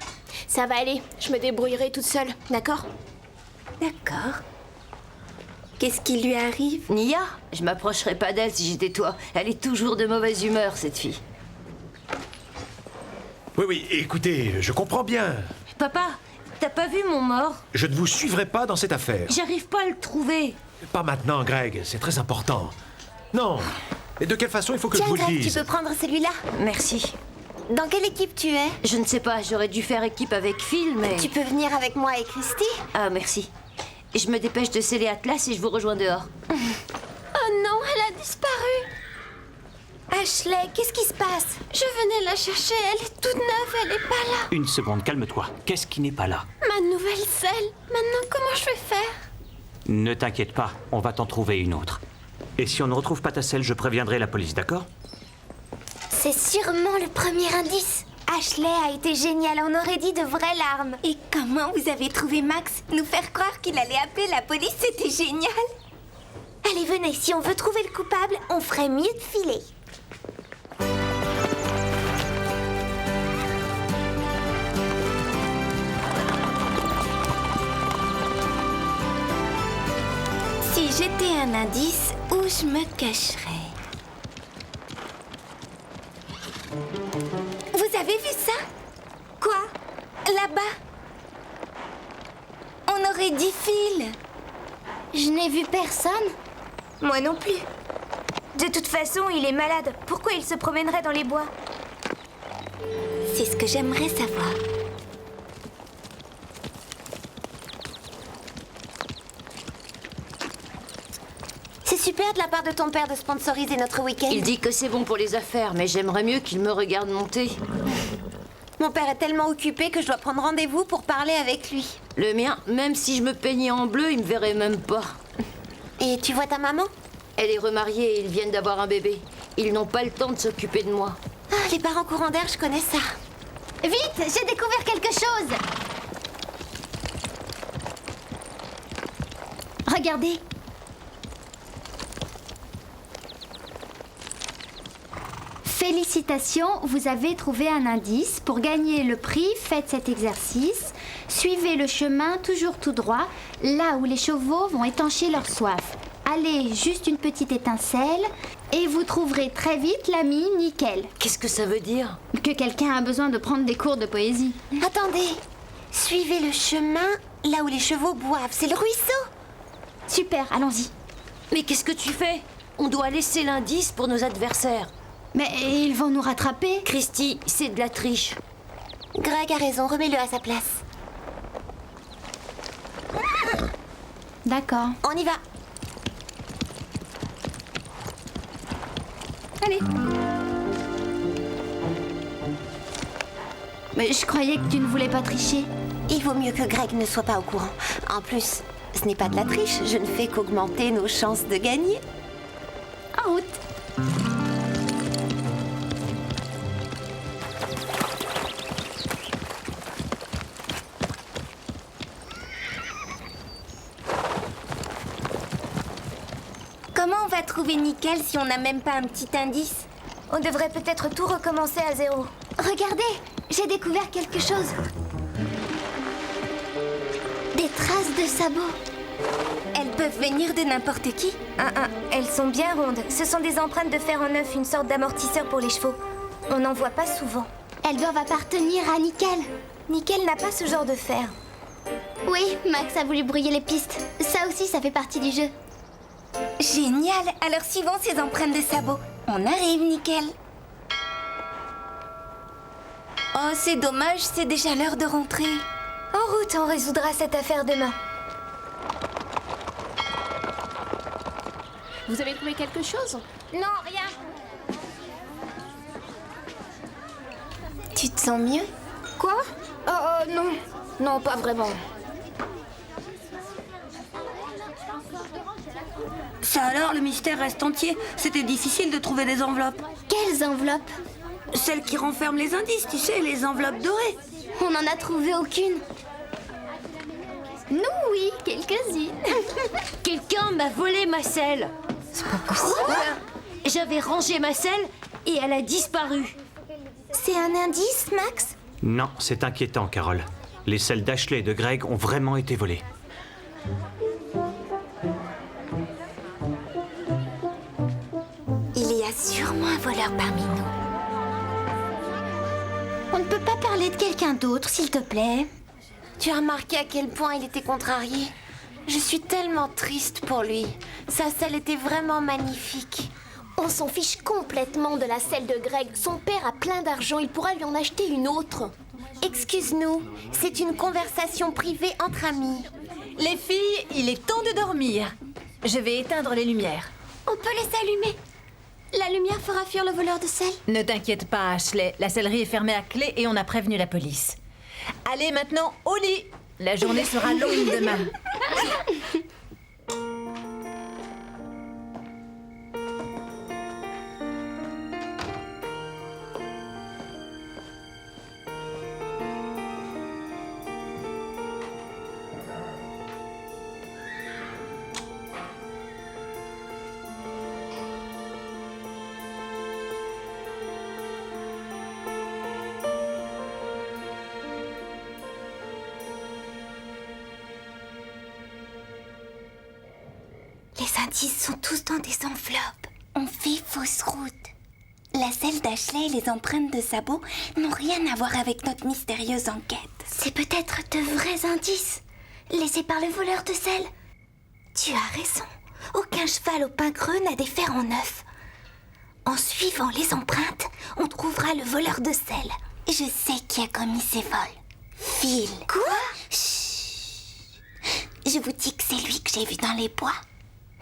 ça va aller. Je me débrouillerai toute seule, d'accord? D'accord. Qu'est-ce qui lui arrive? Nia, je m'approcherais pas d'elle si j'étais toi. Elle est toujours de mauvaise humeur, cette fille. Oui, écoutez, je comprends bien. Papa, t'as pas vu mon mort? Je ne vous suivrai pas dans cette affaire. J'arrive pas à le trouver. Pas maintenant, Greg, c'est très important. Non. Et de quelle façon il faut que Tiens, je vous le Greg, tu dise? peux prendre celui-là. Merci. Dans quelle équipe tu es? Je ne sais pas, j'aurais dû faire équipe avec Phil, mais... Tu peux venir avec moi et Christy? Ah, merci. Je me dépêche de sceller Atlas et je vous rejoins dehors. Oh non, elle a disparu. Ashley, qu'est-ce qui se passe? Je venais la chercher, elle est toute neuve, elle est pas là. Une seconde, calme-toi. Qu'est-ce qui n'est pas là? Ma nouvelle selle. Maintenant, comment je vais faire? Ne t'inquiète pas, on va t'en trouver une autre. Et si on ne retrouve pas ta selle, je préviendrai la police, d'accord? C'est sûrement le premier indice. Ashley a été géniale, on aurait dit de vraies larmes. Et comment vous avez trouvé Max? Nous faire croire qu'il allait appeler la police, c'était génial. Allez, venez, si on veut trouver le coupable, on ferait mieux de filer. Si j'étais un indice, où je me cacherais? Vous avez vu ça? Quoi? Là-bas? On aurait dit Phil. Je n'ai vu personne. Moi non plus. De toute façon, il est malade. Pourquoi il se promènerait dans les bois? C'est ce que j'aimerais savoir. C'est super de la part de ton père de sponsoriser notre week-end. Il dit que c'est bon pour les affaires, mais j'aimerais mieux qu'il me regarde monter. Mon père est tellement occupé que je dois prendre rendez-vous pour parler avec lui. Le mien, même si je me peignais en bleu, il me verrait même pas. Et tu vois ta maman? Elle est remariée et ils viennent d'avoir un bébé. Ils n'ont pas le temps de s'occuper de moi. Ah, les parents courants d'air, je connais ça. Vite, j'ai découvert quelque chose. Regardez. Félicitations, vous avez trouvé un indice. Pour gagner le prix, faites cet exercice. Suivez le chemin toujours tout droit, là où les chevaux vont étancher leur soif. Allez juste une petite étincelle et vous trouverez très vite l'ami Nickel. Qu'est-ce que ça veut dire? Que quelqu'un a besoin de prendre des cours de poésie. Attendez, suivez le chemin là où les chevaux boivent. C'est le ruisseau. Super, allons-y. Mais qu'est-ce que tu fais? On doit laisser l'indice pour nos adversaires. Mais ils vont nous rattraper. Christy, c'est de la triche. Greg a raison, remets-le à sa place. D'accord. On y va. Allez. Mais je croyais que tu ne voulais pas tricher. Il vaut mieux que Greg ne soit pas au courant. En plus, ce n'est pas de la triche, je ne fais qu'augmenter nos chances de gagner. En route. Comment on va trouver Nickel si on n'a même pas un petit indice? On devrait peut-être tout recommencer à zéro. Regardez, j'ai découvert quelque chose. Des traces de sabots. Elles peuvent venir de n'importe qui. Elles sont bien rondes. Ce sont des empreintes de fer en œuf, une sorte d'amortisseur pour les chevaux. On n'en voit pas souvent. Elles doivent appartenir à Nickel. Nickel n'a pas ce genre de fer. Oui, Max a voulu brouiller les pistes. Ça aussi, ça fait partie du jeu. Génial! Alors suivons ces empreintes de sabots. On arrive, Nickel. Oh, c'est dommage, c'est déjà l'heure de rentrer. En route, on résoudra cette affaire demain. Vous avez trouvé quelque chose? Non, rien. Tu te sens mieux? Quoi? Non. Non, pas vraiment. Ça alors, le mystère reste entier. C'était difficile de trouver des enveloppes. Quelles enveloppes? Celles qui renferment les indices, tu sais, les enveloppes dorées. On n'en a trouvé aucune. Nous, oui, quelques-unes. Quelqu'un m'a volé ma selle. C'est pas possible. J'avais rangé ma selle et elle a disparu. C'est un indice, Max? Non, c'est inquiétant, Carole. Les selles d'Ashley et de Greg ont vraiment été volées. Il y a sûrement un voleur parmi nous. On ne peut pas parler de quelqu'un d'autre, s'il te plaît. Tu as remarqué à quel point il était contrarié? Je suis tellement triste pour lui. Sa selle était vraiment magnifique. On s'en fiche complètement de la selle de Greg. Son père a plein d'argent, il pourra lui en acheter une autre. Excuse-nous, c'est une conversation privée entre amis. Les filles, il est temps de dormir. Je vais éteindre les lumières. On peut les allumer. La lumière fera fuir le voleur de sel. Ne t'inquiète pas, Ashley. La sellerie est fermée à clé et on a prévenu la police. Allez maintenant au lit. La journée sera longue demain. Les indices sont tous dans des enveloppes. On fait fausse route. La selle d'Ashley et les empreintes de sabots n'ont rien à voir avec notre mystérieuse enquête. C'est peut-être de vrais indices, laissés par le voleur de sel. Tu as raison. Aucun cheval au pain creux n'a des fers en œuf. En suivant les empreintes, on trouvera le voleur de sel. Je sais qui a commis ces vols. Phil. Quoi? Chut. Je vous dis que c'est lui que j'ai vu dans les bois.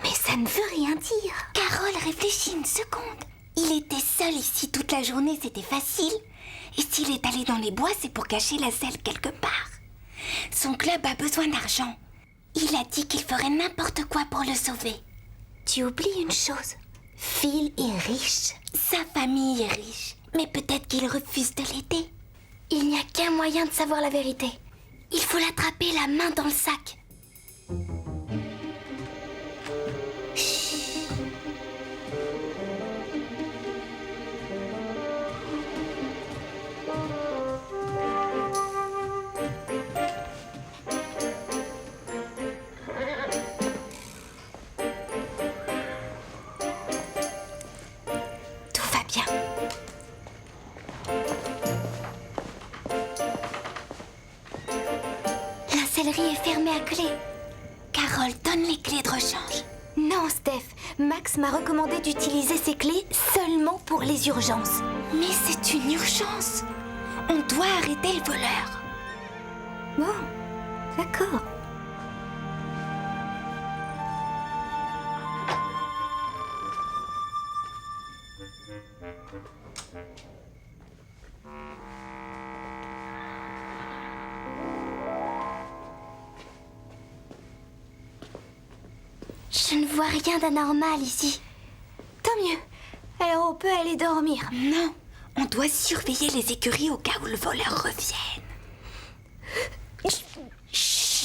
Mais ça ne veut rien dire. Carole, réfléchis une seconde. Il était seul ici toute la journée, c'était facile. Et s'il est allé dans les bois, c'est pour cacher la selle quelque part. Son club a besoin d'argent. Il a dit qu'il ferait n'importe quoi pour le sauver. Tu oublies une chose. Phil est riche. Sa famille est riche. Mais peut-être qu'il refuse de l'aider. Il n'y a qu'un moyen de savoir la vérité. Il faut l'attraper la main dans le sac. La sellerie est fermée à clé. Carole, donne les clés de rechange. Non, Steph. Max m'a recommandé d'utiliser ces clés seulement pour les urgences. Mais c'est une urgence. On doit arrêter le voleur. Bon, d'accord. Je ne vois rien d'anormal ici. Tant mieux. Alors on peut aller dormir. Non, on doit surveiller les écuries au cas où le voleur revienne. Chut.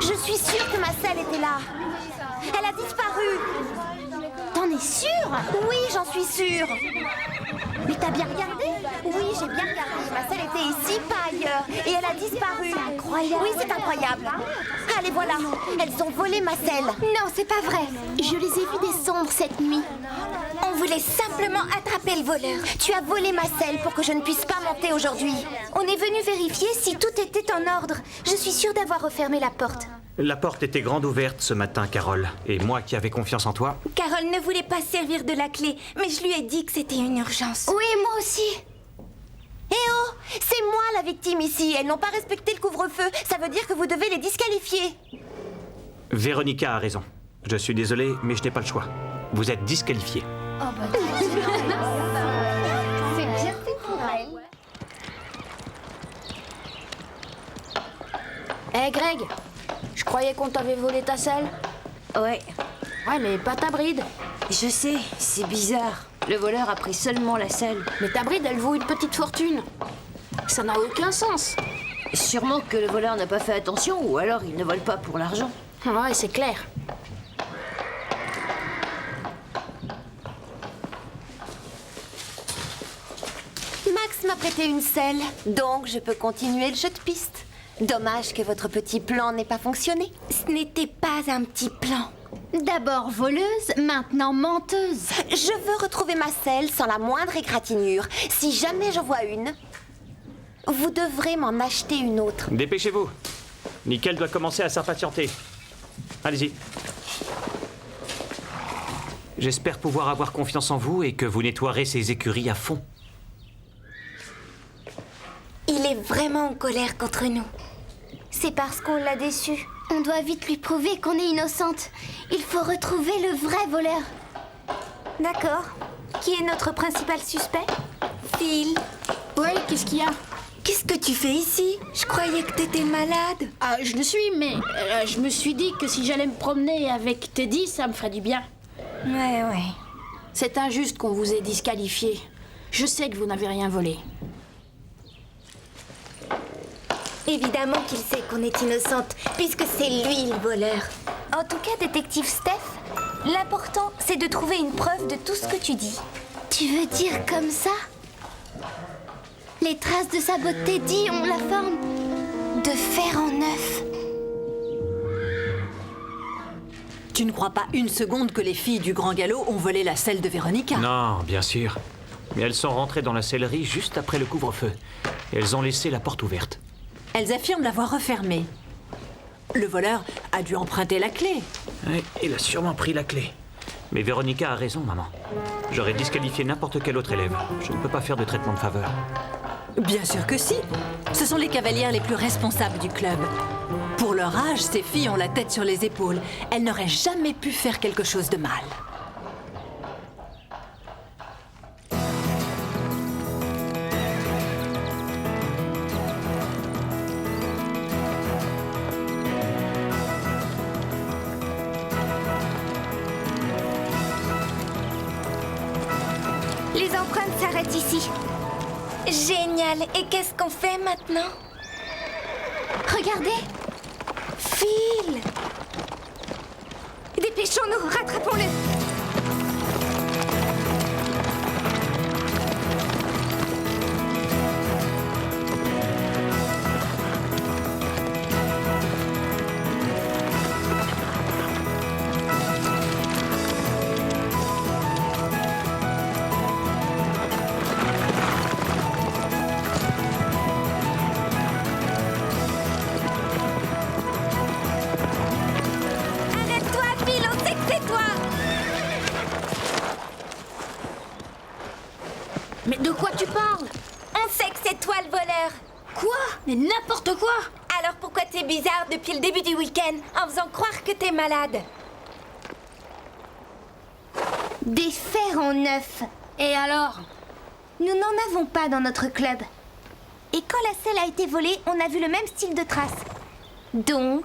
Je suis sûre que ma selle était là. Elle a disparu. T'en es sûre? Oui, j'en suis sûre. Mais t'as bien regardé? Oui, j'ai bien regardé. Ma selle était ici, pas ailleurs. Et elle a disparu. C'est incroyable. Oui, c'est incroyable. Allez, voilà. Elles ont volé ma selle. Non, c'est pas vrai. Je les ai vues descendre cette nuit. On voulait simplement attraper le voleur. Tu as volé ma selle pour que je ne puisse pas monter aujourd'hui. On est venu vérifier si tout était en ordre. Je suis sûre d'avoir refermé la porte. La porte était grande ouverte ce matin, Carole. Et moi qui avais confiance en toi... Carole ne voulait pas servir de la clé, mais je lui ai dit que c'était une urgence. Oui, moi aussi. Eh oh! C'est moi la victime ici. Elles n'ont pas respecté le couvre-feu. Ça veut dire que vous devez les disqualifier. Véronica a raison. Je suis désolé, mais je n'ai pas le choix. Vous êtes disqualifiés. Oh bah... C'est bien fait pour elle. Hé, Greg, je croyais qu'on t'avait volé ta selle. Ouais, Ouais, mais pas ta bride. je sais, c'est bizarre. Le voleur a pris seulement la selle. Mais ta bride, elle vaut une petite fortune. Ça n'a aucun sens. Sûrement que le voleur n'a pas fait attention, ou alors il ne vole pas pour l'argent. Ouais, c'est clair. Max m'a prêté une selle, donc je peux continuer le jeu de piste. Dommage que votre petit plan n'ait pas fonctionné. Ce n'était pas un petit plan. D'abord voleuse, maintenant menteuse. Je veux retrouver ma selle sans la moindre égratignure. Si jamais j'en vois une, vous devrez m'en acheter une autre. Dépêchez-vous. Nickel doit commencer à s'impatienter. Allez-y. J'espère pouvoir avoir confiance en vous et que vous nettoierez ces écuries à fond. Il est vraiment en colère contre nous. C'est parce qu'on l'a déçu. On doit vite lui prouver qu'on est innocente. Il faut retrouver le vrai voleur. D'accord. Qui est notre principal suspect? Phil. Ouais, qu'est-ce qu'il y a? Qu'est-ce que tu fais ici? Je croyais que t'étais malade. Ah, je le suis, mais je me suis dit que si j'allais me promener avec Teddy, ça me ferait du bien. Ouais. C'est injuste qu'on vous ait disqualifié. Je sais que vous n'avez rien volé. Évidemment qu'il sait qu'on est innocente, puisque c'est lui le voleur. En tout cas, détective Steph, l'important, c'est de trouver une preuve de tout ce que tu dis. Tu veux dire comme ça? Les traces de sa botte Teddy ont la forme de fer en neuf. Tu ne crois pas une seconde que les filles du Grand Galop ont volé la selle de Véronica? Non, bien sûr. Mais elles sont rentrées dans la sellerie juste après le couvre-feu. Et elles ont laissé la porte ouverte. Elles affirment l'avoir refermée. Le voleur a dû emprunter la clé. Ouais, il a sûrement pris la clé. Mais Véronica a raison, maman. J'aurais disqualifié n'importe quel autre élève. Je ne peux pas faire de traitement de faveur. Bien sûr que si. Ce sont les cavalières les plus responsables du club. Pour leur âge, ces filles ont la tête sur les épaules. Elles n'auraient jamais pu faire quelque chose de mal. Les empreintes s'arrêtent ici. Génial. Et qu'est-ce qu'on fait maintenant? Regardez! Phil! Dépêchons-nous, rattrapons-le! Mais de quoi tu parles? On sait que c'est toi le voleur. Quoi? Mais n'importe quoi! Alors pourquoi t'es bizarre depuis le début du week-end en faisant croire que t'es malade? Des fers en neuf. Et alors? Nous n'en avons pas dans notre club. Et quand la selle a été volée, on a vu le même style de traces. Donc,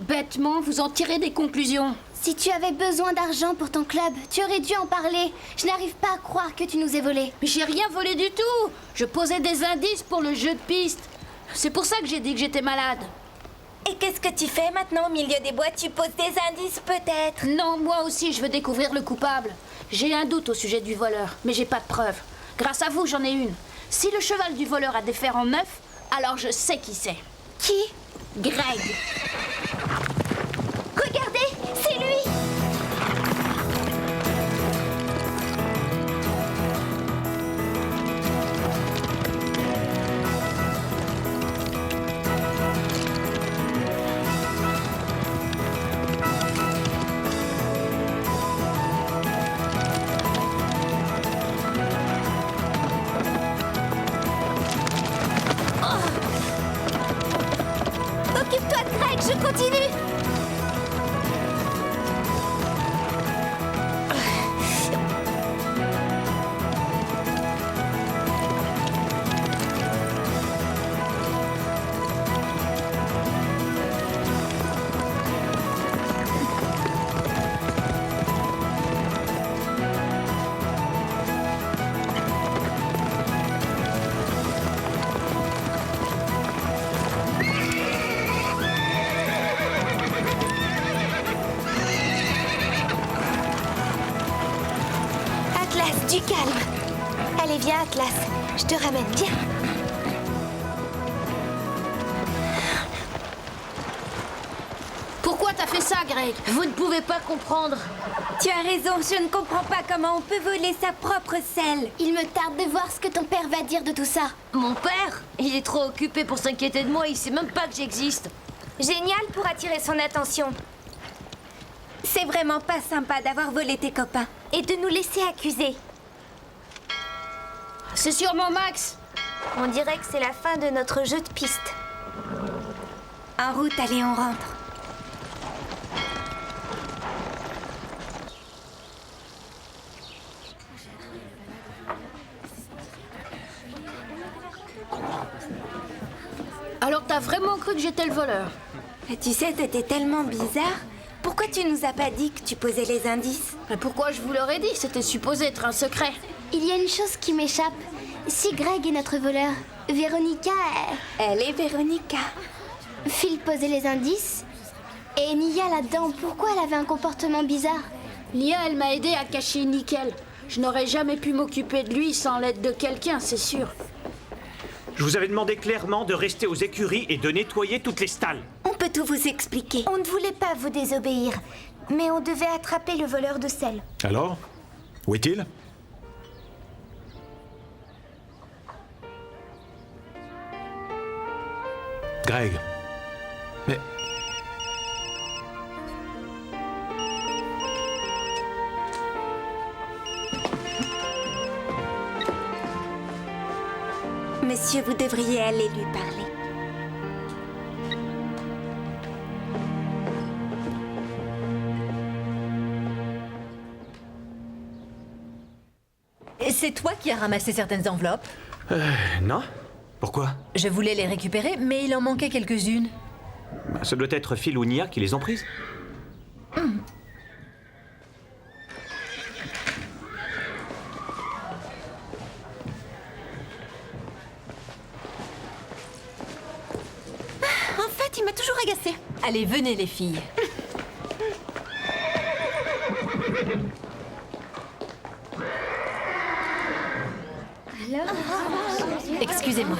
bêtement, vous en tirez des conclusions. si tu avais besoin d'argent pour ton club, tu aurais dû en parler. Je n'arrive pas à croire que tu nous aies volé. Mais j'ai rien volé du tout. Je posais des indices pour le jeu de piste. C'est pour ça que j'ai dit que j'étais malade. Et qu'est-ce que tu fais maintenant au milieu des bois? Tu poses des indices peut-être? Non, moi aussi je veux découvrir le coupable. J'ai un doute au sujet du voleur, mais j'ai pas de preuves. Grâce à vous, j'en ai une. Si le cheval du voleur a des fers en neuf, alors je sais qui c'est. Qui? Greg. Regardez, c'est lui! Occupe-toi de Greg, je continue. Atlas, du calme. Allez, viens, Atlas. Je te ramène, viens. Pourquoi t'as fait ça, Greg? Vous ne pouvez pas comprendre. Tu as raison, je ne comprends pas comment on peut voler sa propre selle. Il me tarde de voir ce que ton père va dire de tout ça. Mon père, il est trop occupé pour s'inquiéter de moi, il sait même pas que j'existe. Génial pour attirer son attention. C'est vraiment pas sympa d'avoir volé tes copains et de nous laisser accuser. C'est sûrement Max. On dirait que c'est la fin de notre jeu de piste. En route, allez, on rentre. Alors t'as vraiment cru que j'étais le voleur? Et tu sais, t'étais tellement bizarre. Pourquoi tu nous as pas dit que tu posais les indices? Mais pourquoi je vous l'aurais dit? C'était supposé être un secret. Il y a une chose qui m'échappe. Si Greg est notre voleur, Véronica... Elle est Véronica. Phil posait les indices. Et Nia là-dedans, pourquoi elle avait un comportement bizarre? Nia, elle m'a aidé à cacher Nickel. Je n'aurais jamais pu m'occuper de lui sans l'aide de quelqu'un, c'est sûr. Je vous avais demandé clairement de rester aux écuries et de nettoyer toutes les stalles. On peut tout vous expliquer. On ne voulait pas vous désobéir, mais on devait attraper le voleur de sel. Alors? Où est-il? Greg. Mais... Monsieur, vous devriez aller lui parler. Et c'est toi qui as ramassé certaines enveloppes? Non. Pourquoi? Je voulais les récupérer, mais il en manquait quelques-unes. Ce doit être Phil ou Nia qui les ont prises. En fait, il m'a toujours agacée. Allez, venez les filles. Excusez-moi.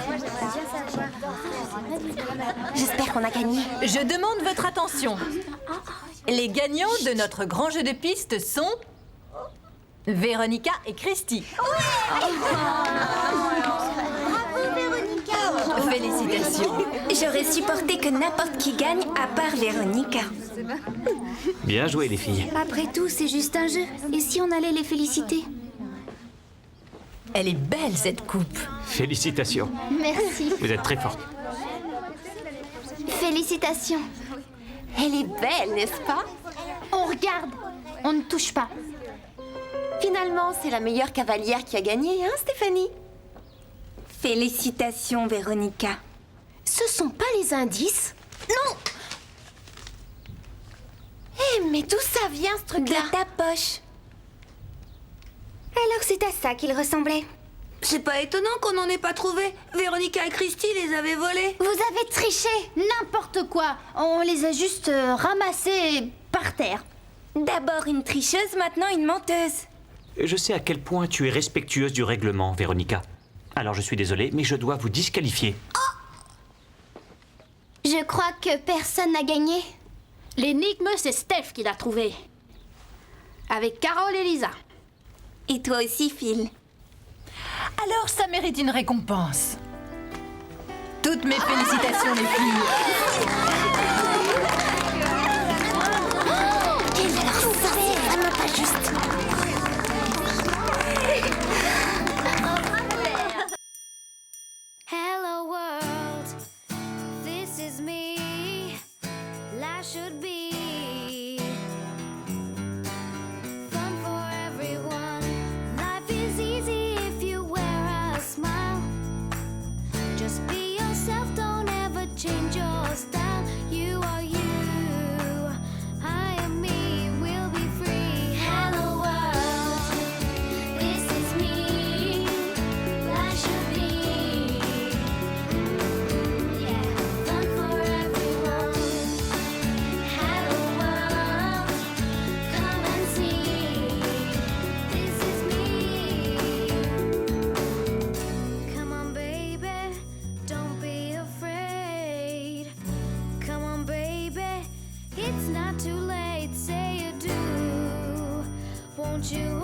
J'espère qu'on a gagné. Je demande votre attention. Les gagnants de notre grand jeu de pistes sont... Véronica et Christy. Bravo, Véronica. Félicitations. J'aurais supporté que n'importe qui gagne à part Véronica. Bien joué, les filles. Après tout, c'est juste un jeu. Et si on allait les féliciter? Elle est belle, cette coupe. Félicitations. Merci. Vous êtes très forte. Félicitations. Elle est belle, n'est-ce pas? On regarde. On ne touche pas. Finalement, c'est la meilleure cavalière qui a gagné, hein, Stéphanie? Félicitations, Véronica. Ce sont pas les indices? Non! Mais d'où ça vient, ce truc-là? De ta poche. Alors c'est à ça qu'il ressemblait. C'est pas étonnant qu'on n'en ait pas trouvé. Véronica et Christy les avaient volés. Vous avez triché. N'importe quoi. On les a juste ramassés par terre. D'abord une tricheuse, maintenant une menteuse. Je sais à quel point tu es respectueuse du règlement, Véronica. Alors je suis désolé, mais je dois vous disqualifier. Je crois que personne n'a gagné. L'énigme, c'est Steph qui l'a trouvée. Avec Carole et Lisa. Et toi aussi, Phil. Alors, ça mérite une récompense. Toutes mes félicitations, les filles. C'est vraiment pas juste. Hello world, this is me. Life should be fun for everyone. Life is easy if you wear a smile. Just be yourself, don't ever change your style. You are you, I am me, we'll be free. Hello world, this is me. Life should be, yeah, fun for everyone. Hello world, come and see. This is me. Come on, baby, don't be afraid. Come on, baby, it's not too late. Say you do. Won't you